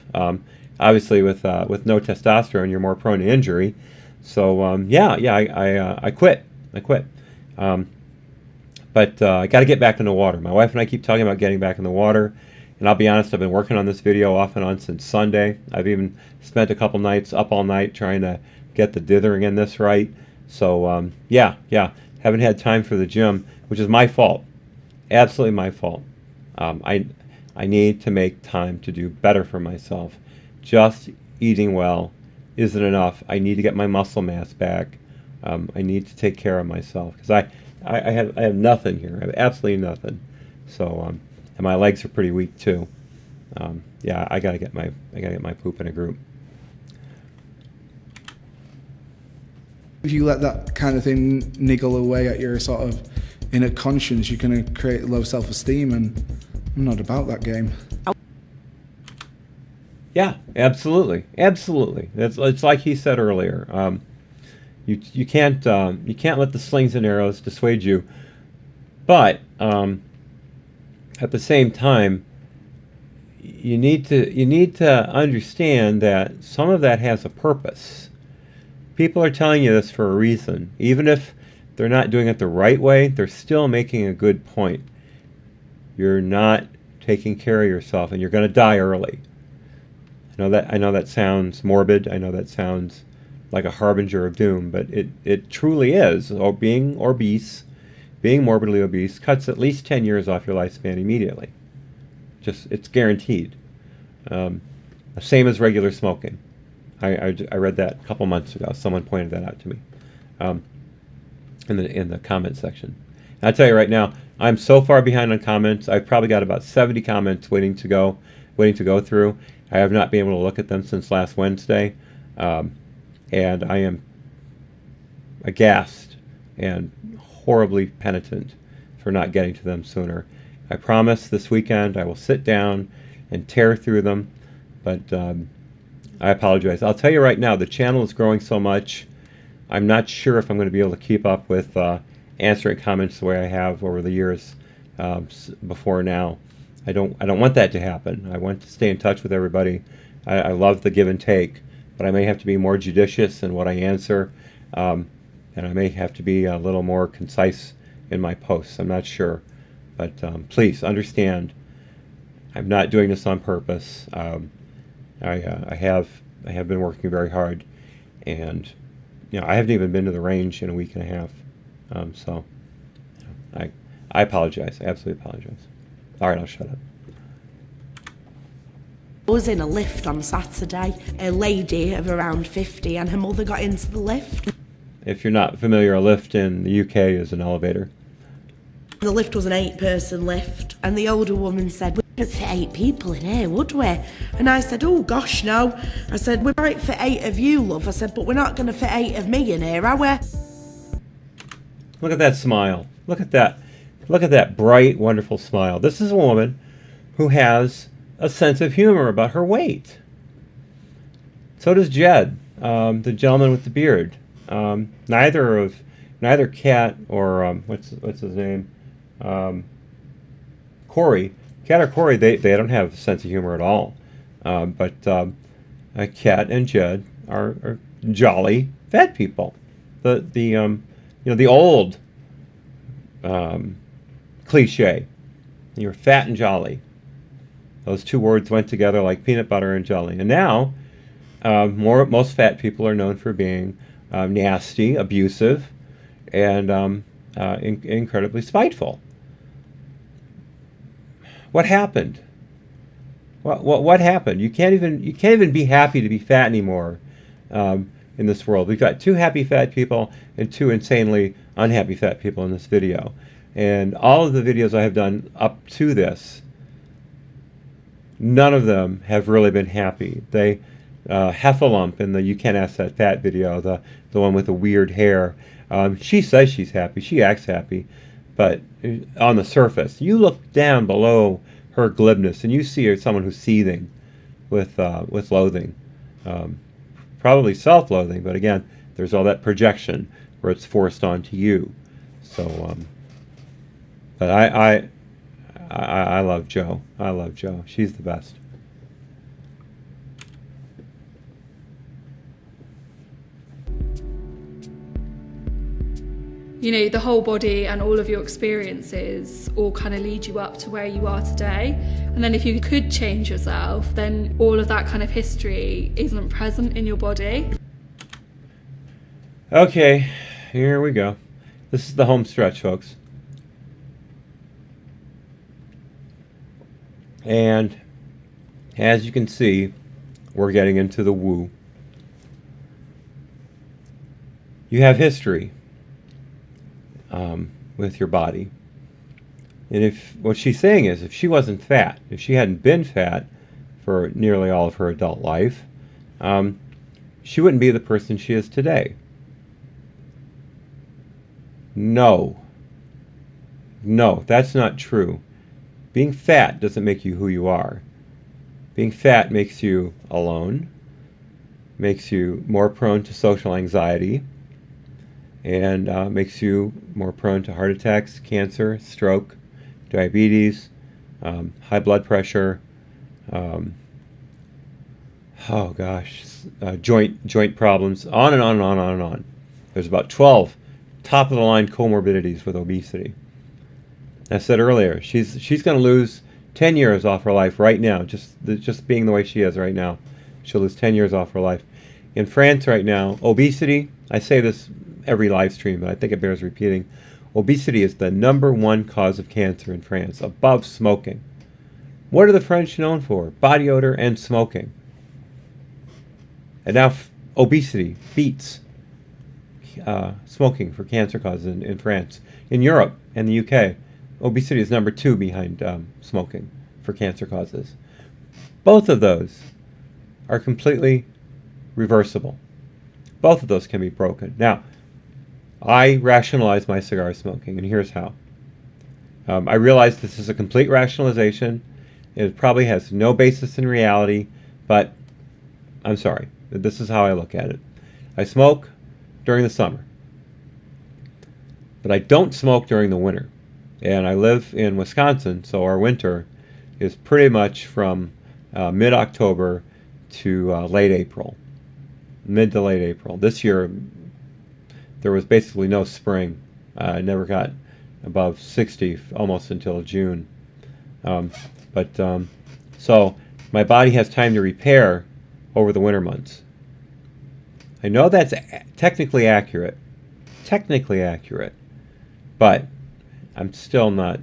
Obviously, with no testosterone, you're more prone to injury. So I quit. But I got to get back in the water. My wife and I keep talking about getting back in the water. And I'll be honest, I've been working on this video off and on since Sunday. I've even spent a couple nights up all night trying to get the dithering in this right. So haven't had time for the gym, which is my fault. Absolutely my fault. I need to make time to do better for myself. Just eating well isn't enough. I need to get my muscle mass back. I need to take care of myself because I have nothing here. I have absolutely nothing. So and my legs are pretty weak too. I gotta get my poop in a group. If you let that kind of thing niggle away at your sort of inner conscience, you're going to create low self-esteem, and I'm not about that game. Yeah, absolutely. It's like he said earlier. You can't let the slings and arrows dissuade you. But at the same time, you need to understand that some of that has a purpose. People are telling you this for a reason. Even if they're not doing it the right way, they're still making a good point. You're not taking care of yourself, and you're going to die early. I know that sounds morbid. I know that sounds like a harbinger of doom, but it truly is. Or being obese, being morbidly obese, cuts at least 10 years off your lifespan immediately. It's guaranteed. Same as regular smoking. I read that a couple months ago. Someone pointed that out to me in the comment section. And I'll tell you right now, I'm so far behind on comments. I've probably got about 70 comments waiting to go through. I have not been able to look at them since last Wednesday, and I am aghast and horribly penitent for not getting to them sooner. I promise this weekend I will sit down and tear through them, but I apologize. I'll tell you right now, the channel is growing so much, I'm not sure if I'm going to be able to keep up with answering comments the way I have over the years before now. I don't want that to happen. I want to stay in touch with everybody. I love the give and take, but I may have to be more judicious in what I answer, and I may have to be a little more concise in my posts. I'm not sure, but please understand, I'm not doing this on purpose. I have been working very hard, and I haven't even been to the range in a week and a half. So I apologize. I absolutely apologize. All right, I'll shut up. I was in a lift on Saturday. A lady of around 50 and her mother got into the lift. If you're not familiar, a lift in the UK is an elevator. The lift was an 8-person lift, and the older woman said, "We wouldn't fit 8 people in here, would we?" And I said, "Oh gosh, no." I said, "We might fit 8 of you, love." I said, "But we're not going to fit 8 of me in here, are we?" Look at that smile. Look at that. Look at that bright, wonderful smile. This is a woman who has a sense of humor about her weight. So does Jed, the gentleman with the beard. Neither Kat or what's his name, Corey. Kat or Corey, they don't have a sense of humor at all. But Kat and Jed are jolly fat people. The old cliche. You're fat and jolly. Those two words went together like peanut butter and jelly. And now, most fat people are known for being nasty, abusive, and incredibly spiteful. What happened? What happened? You can't even be happy to be fat anymore in this world. We've got 2 happy fat people and 2 insanely unhappy fat people in this video. And all of the videos I have done up to this, none of them have really been happy. They, Heffalump in the You Can't Ask That Fat video, the one with the weird hair, she says she's happy, she acts happy, but on the surface, you look down below her glibness and you see her someone who's seething with loathing, probably self-loathing, but again, there's all that projection where it's forced onto you. So, but I love Jo. I love Jo. She's the best. The whole body and all of your experiences all kind of lead you up to where you are today. And then if you could change yourself, then all of that kind of history isn't present in your body. Okay, here we go. This is the home stretch, folks. And as you can see, we're getting into the woo. You have history with your body. And if what she's saying is, if she wasn't fat, if she hadn't been fat for nearly all of her adult life, she wouldn't be the person she is today. No, that's not true. Being fat doesn't make you who you are. Being fat makes you alone, makes you more prone to social anxiety, and makes you more prone to heart attacks, cancer, stroke, diabetes, high blood pressure, joint problems, on and on and on and on and on. There's about 12 top-of-the-line comorbidities with obesity. I said earlier, she's going to lose 10 years off her life right now, just being the way she is right now. She'll lose 10 years off her life. In France right now, obesity, I say this every live stream, but I think it bears repeating. Obesity is the #1 cause of cancer in France, above smoking. What are the French known for? Body odor and smoking. And now obesity beats smoking for cancer causes in France. In Europe and the UK, obesity is #2 behind smoking for cancer causes. Both of those are completely reversible. Both of those can be broken. Now, I rationalize my cigar smoking, and here's how. I realize this is a complete rationalization. It probably has no basis in reality, but I'm sorry. This is how I look at it. I smoke during the summer, but I don't smoke during the winter. And I live in Wisconsin, so our winter is pretty much from mid-October to late April, mid to late April. This year, there was basically no spring. I never got above 60 almost until June. So my body has time to repair over the winter months. I know that's technically accurate, but I'm still not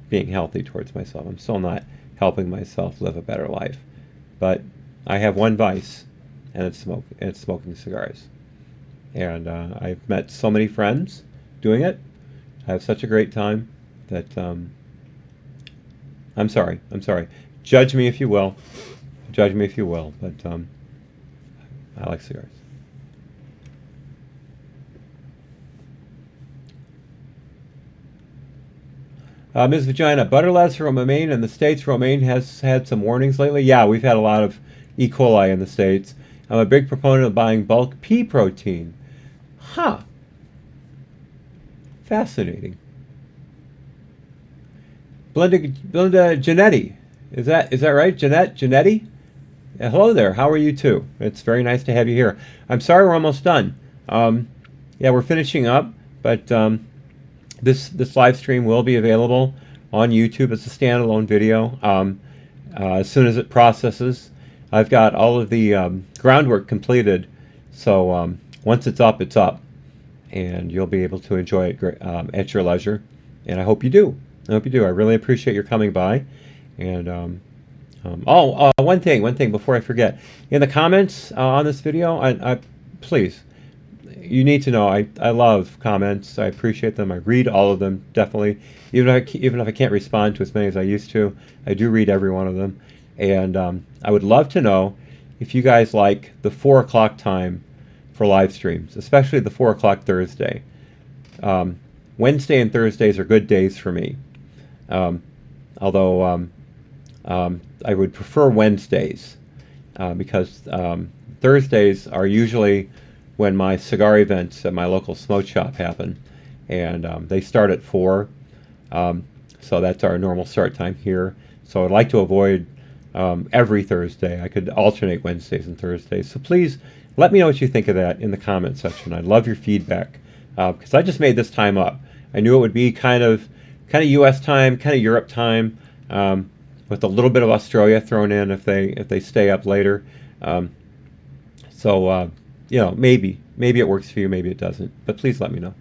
being healthy towards myself. I'm still not helping myself live a better life. But I have one vice, and it's smoking cigars. And I've met so many friends doing it. I have such a great time that I'm sorry. Judge me if you will. But I like cigars. Ms. Vagina, Butterless Romaine in the States. Romaine has had some warnings lately. Yeah, we've had a lot of E. coli in the States. I'm a big proponent of buying bulk pea protein. Huh. Fascinating. Belinda Janetti. Is that right? Janetti? Hello there. How are you too? It's very nice to have you here. I'm sorry we're almost done. Yeah, we're finishing up, but this live stream will be available on YouTube as a standalone video as soon as it processes. I've got all of the groundwork completed, so once it's up, and you'll be able to enjoy it at your leisure. And I hope you do. I really appreciate your coming by. And one thing before I forget. In the comments on this video, I please, you need to know I love comments. I appreciate them. I read all of them, definitely. Even if I can't respond to as many as I used to, I do read every one of them. And I would love to know if you guys like the 4 o'clock time for live streams, especially the 4 o'clock Thursday. Wednesday and Thursdays are good days for me. Although I would prefer Wednesdays because Thursdays are usually when my cigar events at my local smoke shop happen, and they start at 4, so that's our normal start time here. So I'd like to avoid every Thursday. I could alternate Wednesdays and Thursdays. So please let me know what you think of that in the comment section. I'd love your feedback because I just made this time up. I knew it would be kind of U.S. time, kind of Europe time, with a little bit of Australia thrown in if they stay up later. Maybe it works for you, maybe it doesn't. But please let me know.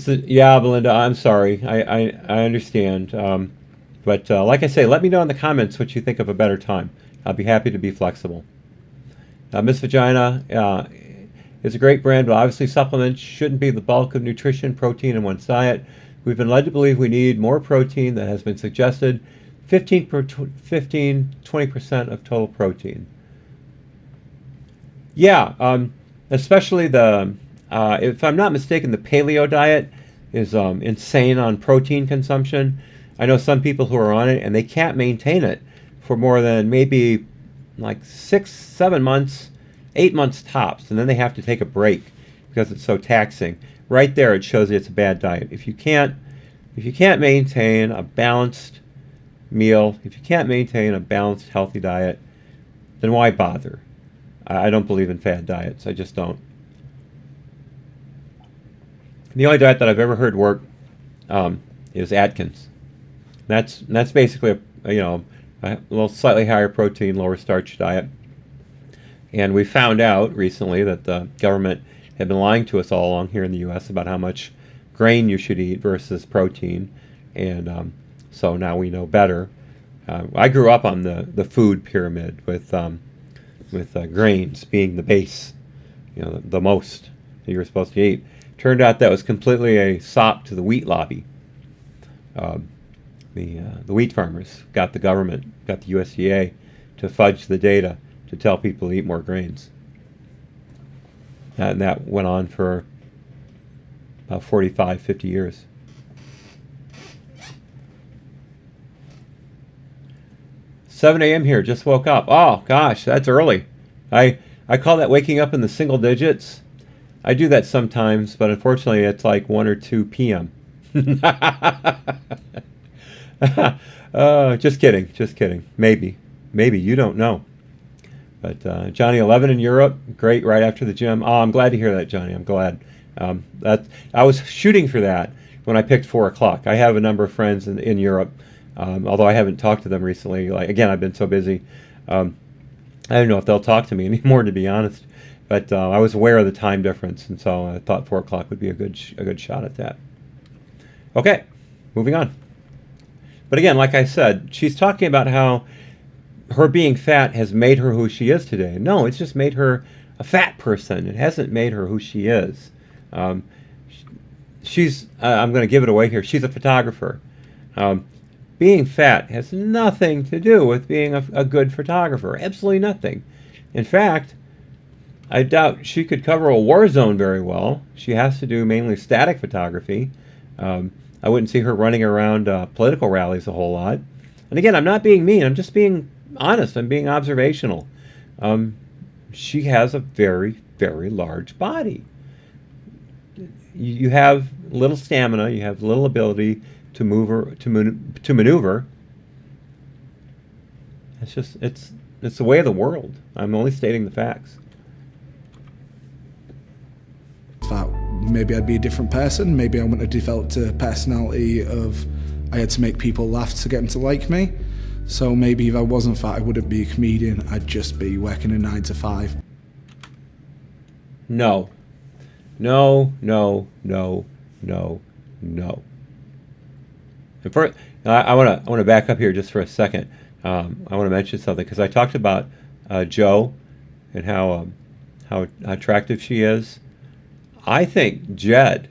Yeah, Belinda, I'm sorry. I understand. But like I say, let me know in the comments what you think of a better time. I'll be happy to be flexible. Miss Vagina is a great brand, but obviously supplements shouldn't be the bulk of nutrition, protein in one's diet. We've been led to believe we need more protein than has been suggested. 20% of total protein. Yeah, especially if I'm not mistaken, the paleo diet is insane on protein consumption. I know some people who are on it and they can't maintain it for more than maybe like 6, 7 months, 8 months tops, and then they have to take a break because it's so taxing. Right there, it shows you it's a bad diet. If you can't maintain a balanced meal, if you can't maintain a balanced, healthy diet, then why bother? I don't believe in fad diets. I just don't. The only diet that I've ever heard work is Atkins. That's basically a little slightly higher protein, lower starch diet. And we found out recently that the government had been lying to us all along here in the U.S. about how much grain you should eat versus protein, and so now we know better. I grew up on the food pyramid with grains being the base, the most that you were supposed to eat. Turned out that was completely a sop to the wheat lobby. The wheat farmers got the government, got the USDA to fudge the data to tell people to eat more grains. And that went on for about 45, 50 years. "7 a.m. here, just woke up." Oh gosh, that's early. I call that waking up in the single digits. I do that sometimes, but unfortunately it's like 1 or 2 p.m. Just kidding. Maybe, you don't know. But Johnny, 11 in Europe, great, right after the gym. Oh, I'm glad to hear that, Johnny. I'm glad. That I was shooting for that when I picked 4 o'clock. I have a number of friends in Europe, although I haven't talked to them recently. Like, again, I've been so busy. I don't know if they'll talk to me anymore, to be honest. But I was aware of the time difference, and so I thought 4 o'clock would be a good shot at that. Okay, moving on. But again, like I said, she's talking about how her being fat has made her who she is today. No, it's just made her a fat person. It hasn't made her who she is. She's, I'm going to give it away here, she's a photographer. Being fat has nothing to do with being a good photographer. Absolutely nothing. In fact, I doubt she could cover a war zone very well. She has to do mainly static photography. I wouldn't see her running around political rallies a whole lot. And again, I'm not being mean. I'm just being honest. I'm being observational. She has a very, very large body. You have little stamina. You have little ability to move or to maneuver. It's the way of the world. I'm only stating the facts. That maybe I'd be a different person. Maybe I wouldn't have developed a personality of I had to make people laugh to get them to like me. So maybe if I wasn't fat, I wouldn't be a comedian. I'd just be working a 9 to 5. No. And first, I want to back up here just for a second. I want to mention something because I talked about Joe and how attractive she is. I think Jed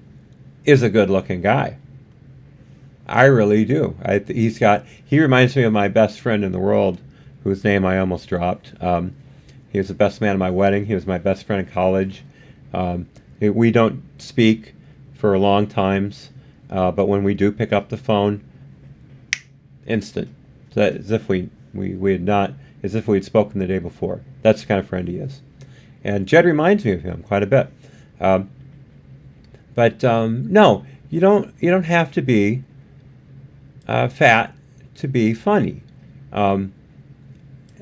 is a good-looking guy. I really do. He reminds me of my best friend in the world, whose name I almost dropped. He was the best man at my wedding. He was my best friend in college. We don't speak for long times, but when we do pick up the phone, instant. As if we had spoken the day before. That's the kind of friend he is. And Jed reminds me of him quite a bit. But no, you don't have to be fat to be funny.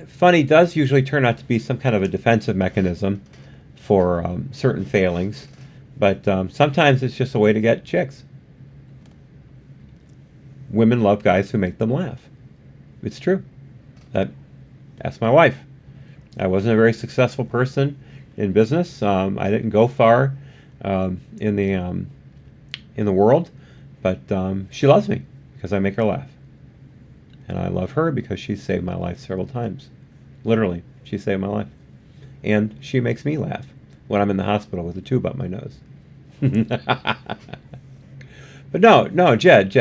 Funny does usually turn out to be some kind of a defensive mechanism for certain failings, but sometimes it's just a way to get chicks. Women love guys who make them laugh. It's true. Ask my wife. I wasn't a very successful person in business. I didn't go far in the world, but she loves me because I make her laugh, and I love her because she saved my life several times. Literally, she saved my life, and she makes me laugh when I'm in the hospital with a tube up my nose. But no, Jed.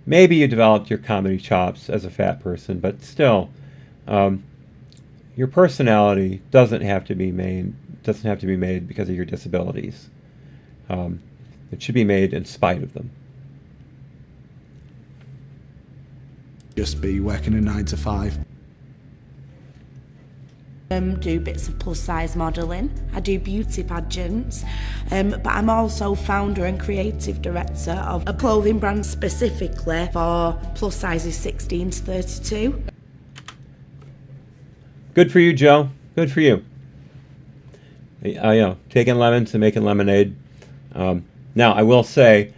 Maybe you developed your comedy chops as a fat person, but still, your personality doesn't have to be made because of your disabilities. It should be made in spite of them. just be working a 9 to 5. Do bits of plus size modelling. I do beauty pageants, but I'm also founder and creative director of a clothing brand specifically for plus sizes 16 to 32. Good for you, Joe. Good for you. Taking lemons and making lemonade. Now, I will say,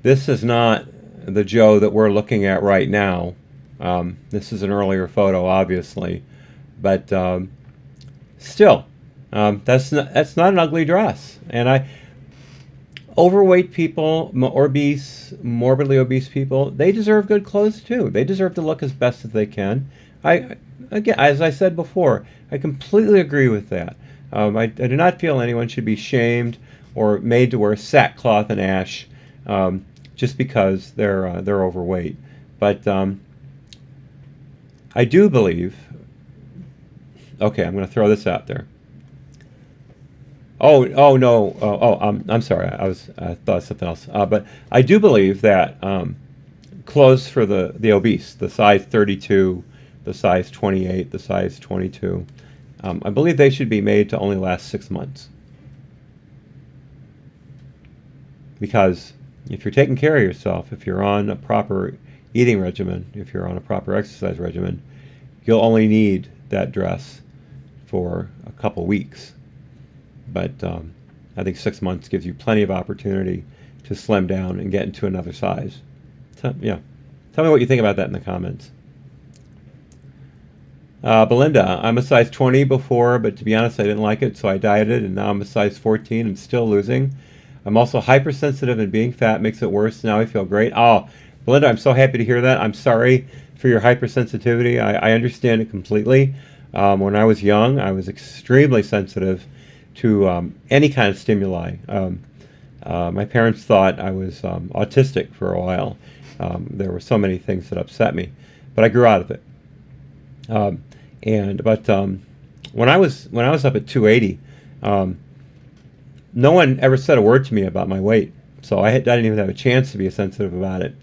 this is not the Joe that we're looking at right now. This is an earlier photo, obviously, but still, that's not an ugly dress. And overweight people, morbidly obese people, they deserve good clothes too. They deserve to look as best as they can. Again, as I said before, I completely agree with that. I do not feel anyone should be shamed or made to wear sackcloth and ash just because they're overweight. But I do believe. Okay, I'm going to throw this out there. Oh no. I'm sorry. I thought of something else. But I do believe that clothes for the obese, the size 32, the size 28, the size 22, I believe they should be made to only last 6 months. Because if you're taking care of yourself, if you're on a proper eating regimen, if you're on a proper exercise regimen, you'll only need that dress for a couple weeks. But I think 6 months gives you plenty of opportunity to slim down and get into another size. So, yeah. Tell me what you think about that in the comments. Belinda, I'm a size 20 before, but to be honest, I didn't like it, so I dieted, and now I'm a size 14 and still losing. I'm also hypersensitive, and being fat makes it worse. Now I feel great. Oh, Belinda, I'm so happy to hear that. I'm sorry for your hypersensitivity. I understand it completely. When I was young, I was extremely sensitive to any kind of stimuli. My parents thought I was autistic for a while. There were so many things that upset me, but I grew out of it. When I was up at 280, no one ever said a word to me about my weight, so I didn't even have a chance to be sensitive about it.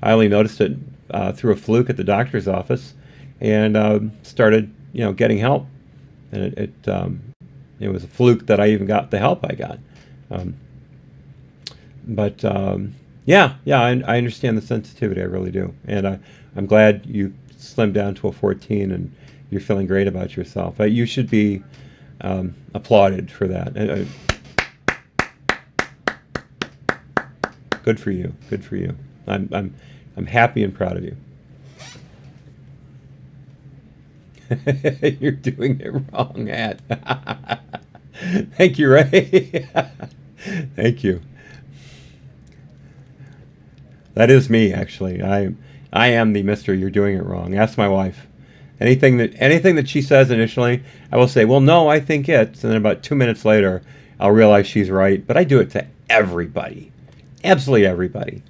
I only noticed it through a fluke at the doctor's office, and started, getting help. And it was a fluke that I even got the help I got. I understand the sensitivity. I really do, and I'm glad you slimmed down to a 14 and you're feeling great about yourself. You should be applauded for that. Good for you. Good for you. I'm happy and proud of you. You're doing it wrong, Ed. Thank you, Ray. Thank you. That is me, actually. I am the Mr. You're doing it wrong. Ask my wife. Anything that she says initially, I will say, well, no, I think it's, and then about 2 minutes later, I'll realize she's right. But I do it to everybody, absolutely everybody,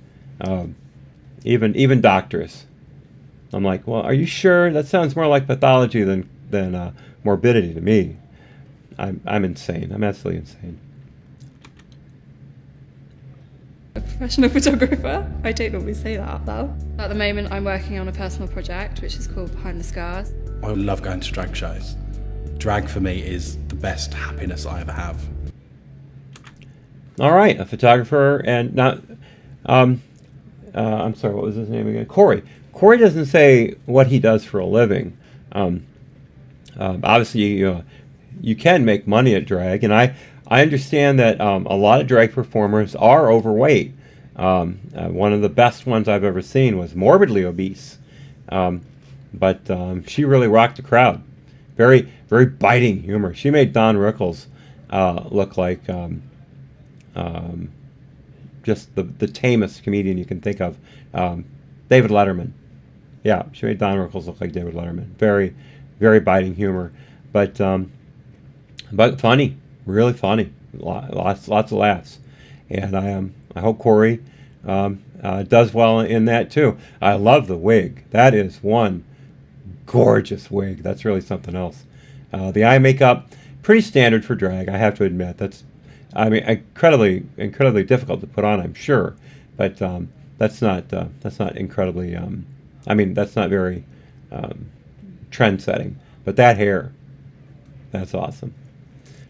even doctors. I'm like, well, are you sure? That sounds more like pathology than morbidity to me. I'm insane. I'm absolutely insane. A professional photographer. I don't normally say that out loud. At the moment, I'm working on a personal project which is called Behind the Scars. I love going to drag shows. Drag for me is the best happiness I ever have. All right, a photographer, and not. I'm sorry, what was his name again? Corey. Corey doesn't say what he does for a living. Obviously, you can make money at drag, and I understand that a lot of drag performers are overweight. One of the best ones I've ever seen was Morbidly Obese, but she really rocked the crowd. Very, very biting humor. She made Don Rickles look like just the tamest comedian you can think of. David Letterman. Yeah, she made Don Rickles look like David Letterman. Very, very biting humor, but funny, really funny. Lots of laughs, and I hope Corey does well in that too. I love the wig. That is one gorgeous wig. That's really something else. The eye makeup, pretty standard for drag, I have to admit. That's, incredibly difficult to put on, I'm sure, but that's not incredibly I mean, that's not very trend setting, but that hair, that's awesome.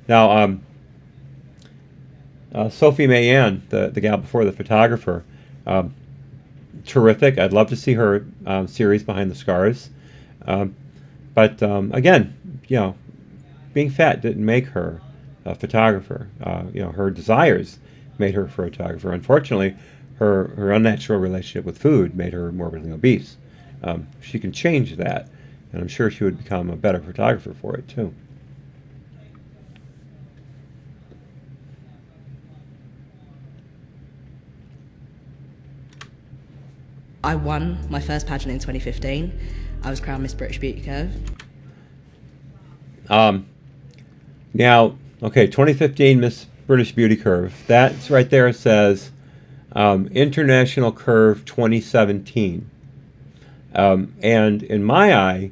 Now, Sophie Mayanne, the gal before, the photographer, terrific. I'd love to see her series Behind the Scars. But again, being fat didn't make her a photographer. Her desires made her a photographer. Unfortunately, her unnatural relationship with food made her morbidly obese. She can change that, and I'm sure she would become a better photographer for it too. I won my first pageant in 2015. I was crowned Miss British Beauty Curve. Now, okay, 2015 Miss British Beauty Curve. That's right there. It says International Curve 2017. And in my eye,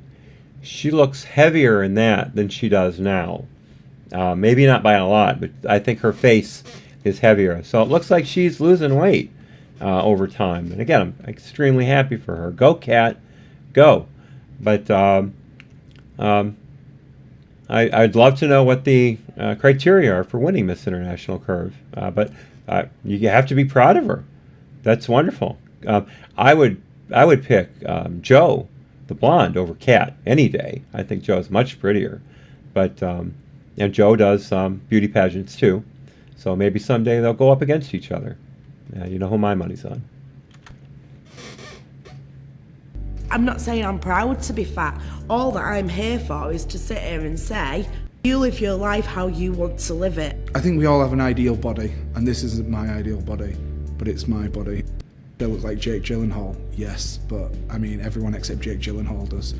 she looks heavier in that than she does now. Maybe not by a lot, but I think her face is heavier. So it looks like she's losing weight over time. And again, I'm extremely happy for her. Go, Kat, go. But I'd love to know what the criteria are for winning Miss International Curve. But you have to be proud of her. That's wonderful. I would pick Jo, the blonde, over Kat any day. I think Jo's much prettier. But and Jo does beauty pageants too. So maybe someday they'll go up against each other. You know who my money's on. I'm not saying I'm proud to be fat. All that I'm here for is to sit here and say, you live your life how you want to live it. I think we all have an ideal body, and this isn't my ideal body, but it's my body. Do I look like Jake Gyllenhaal? Yes, but I mean, everyone except Jake Gyllenhaal does.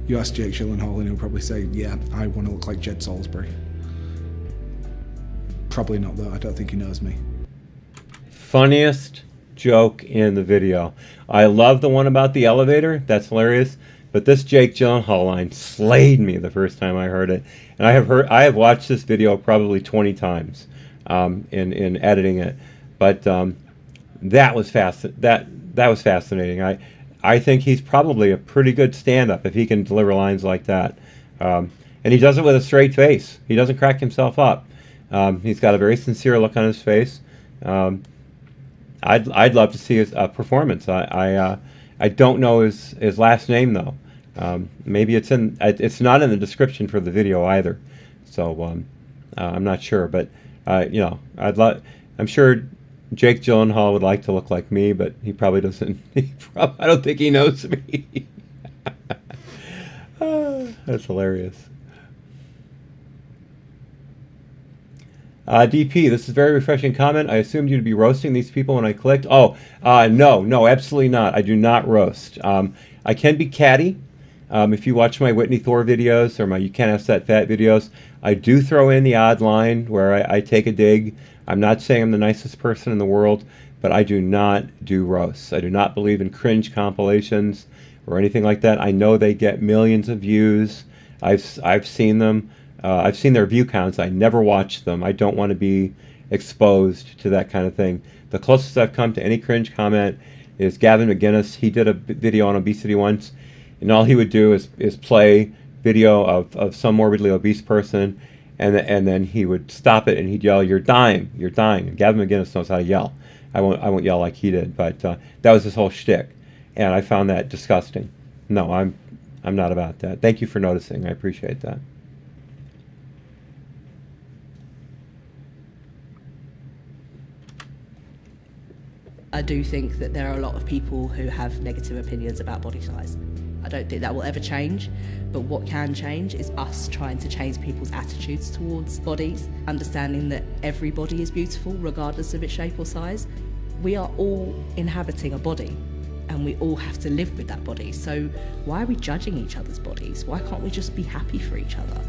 You ask Jake Gyllenhaal and he'll probably say, yeah, I want to look like Jed Salisbury. Probably not though, I don't think he knows me. Funniest joke in the video. I love the one about the elevator. That's hilarious. But this Jake Gyllenhaal line slayed me the first time I heard it. And I have watched this video probably 20 times in editing it. But that was was fascinating. I think he's probably a pretty good stand-up if he can deliver lines like that. And he does it with a straight face. He doesn't crack himself up. He's got a very sincere look on his face. I'd love to see his performance. I don't know his last name though. Maybe it's not in the description for the video either. So I'm not sure. But I'm sure Jake Gyllenhaal would like to look like me, but he probably doesn't. I don't think he knows me. That's hilarious. DP, this is a very refreshing comment. I assumed you'd be roasting these people when I clicked. Oh, no, absolutely not. I do not roast. I can be catty. If you watch my Whitney Thor videos or my You Can't Ask That Fat videos, I do throw in the odd line where I take a dig. I'm not saying I'm the nicest person in the world, but I do not do roasts. I do not believe in cringe compilations or anything like that. I know they get millions of views. I've seen them. I've seen their view counts. I never watch them. I don't want to be exposed to that kind of thing. The closest I've come to any cringe comment is Gavin McGinnis. He did a video on obesity once, and all he would do is play video of some morbidly obese person, and then he would stop it and he'd yell, "You're dying, you're dying." And Gavin McGinnis knows how to yell. I won't yell like he did, but that was his whole shtick, and I found that disgusting. No, I'm not about that. Thank you for noticing. I appreciate that. I do think that there are a lot of people who have negative opinions about body size. I don't think that will ever change, but what can change is us trying to change people's attitudes towards bodies, understanding that every body is beautiful regardless of its shape or size. We are all inhabiting a body and we all have to live with that body. So why are we judging each other's bodies? Why can't we just be happy for each other?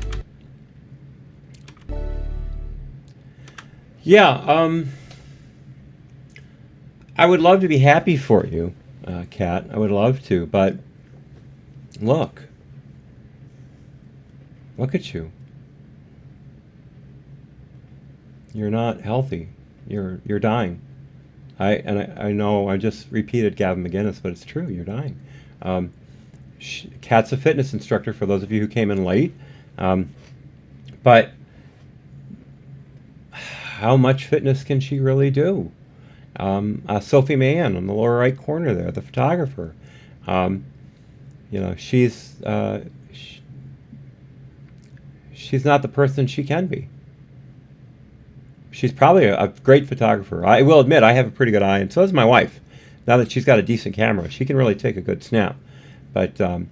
Yeah, I would love to be happy for you, Kat. I would love to, but look at you. You're not healthy. You're dying. I know I just repeated Gavin McGinnis, but it's true. You're dying. Kat's a fitness instructor, for those of you who came in late. But how much fitness can she really do? Sophie Mann on the lower right corner there, the photographer. She's not the person she can be. She's probably a great photographer. I will admit I have a pretty good eye, and so does my wife. Now that she's got a decent camera, she can really take a good snap. But I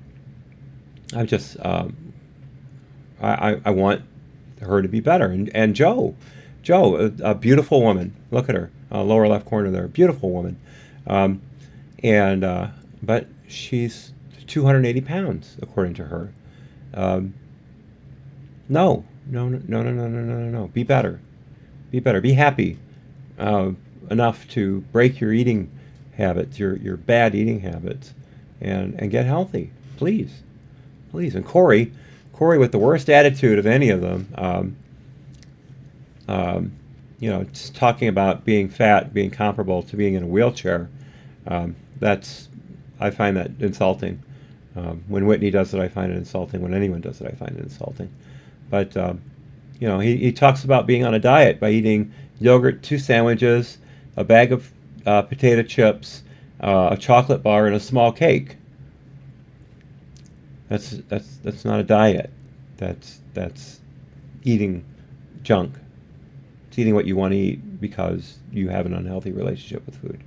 want her to be better. And Jo, a beautiful woman. Look at her, lower left corner there, beautiful woman. But she's 280 pounds, according to her. No. Be better. Be better. Be happy enough to break your eating habits, your bad eating habits, and get healthy, please. And Corey with the worst attitude of any of them, just talking about being fat, being comparable to being in a wheelchair. I find that insulting. When Whitney does it, I find it insulting. When anyone does it, I find it insulting. But he talks about being on a diet by eating yogurt, 2 sandwiches, a bag of potato chips, a chocolate bar, and a small cake. That's not a diet. That's eating junk. It's eating what you want to eat because you have an unhealthy relationship with food.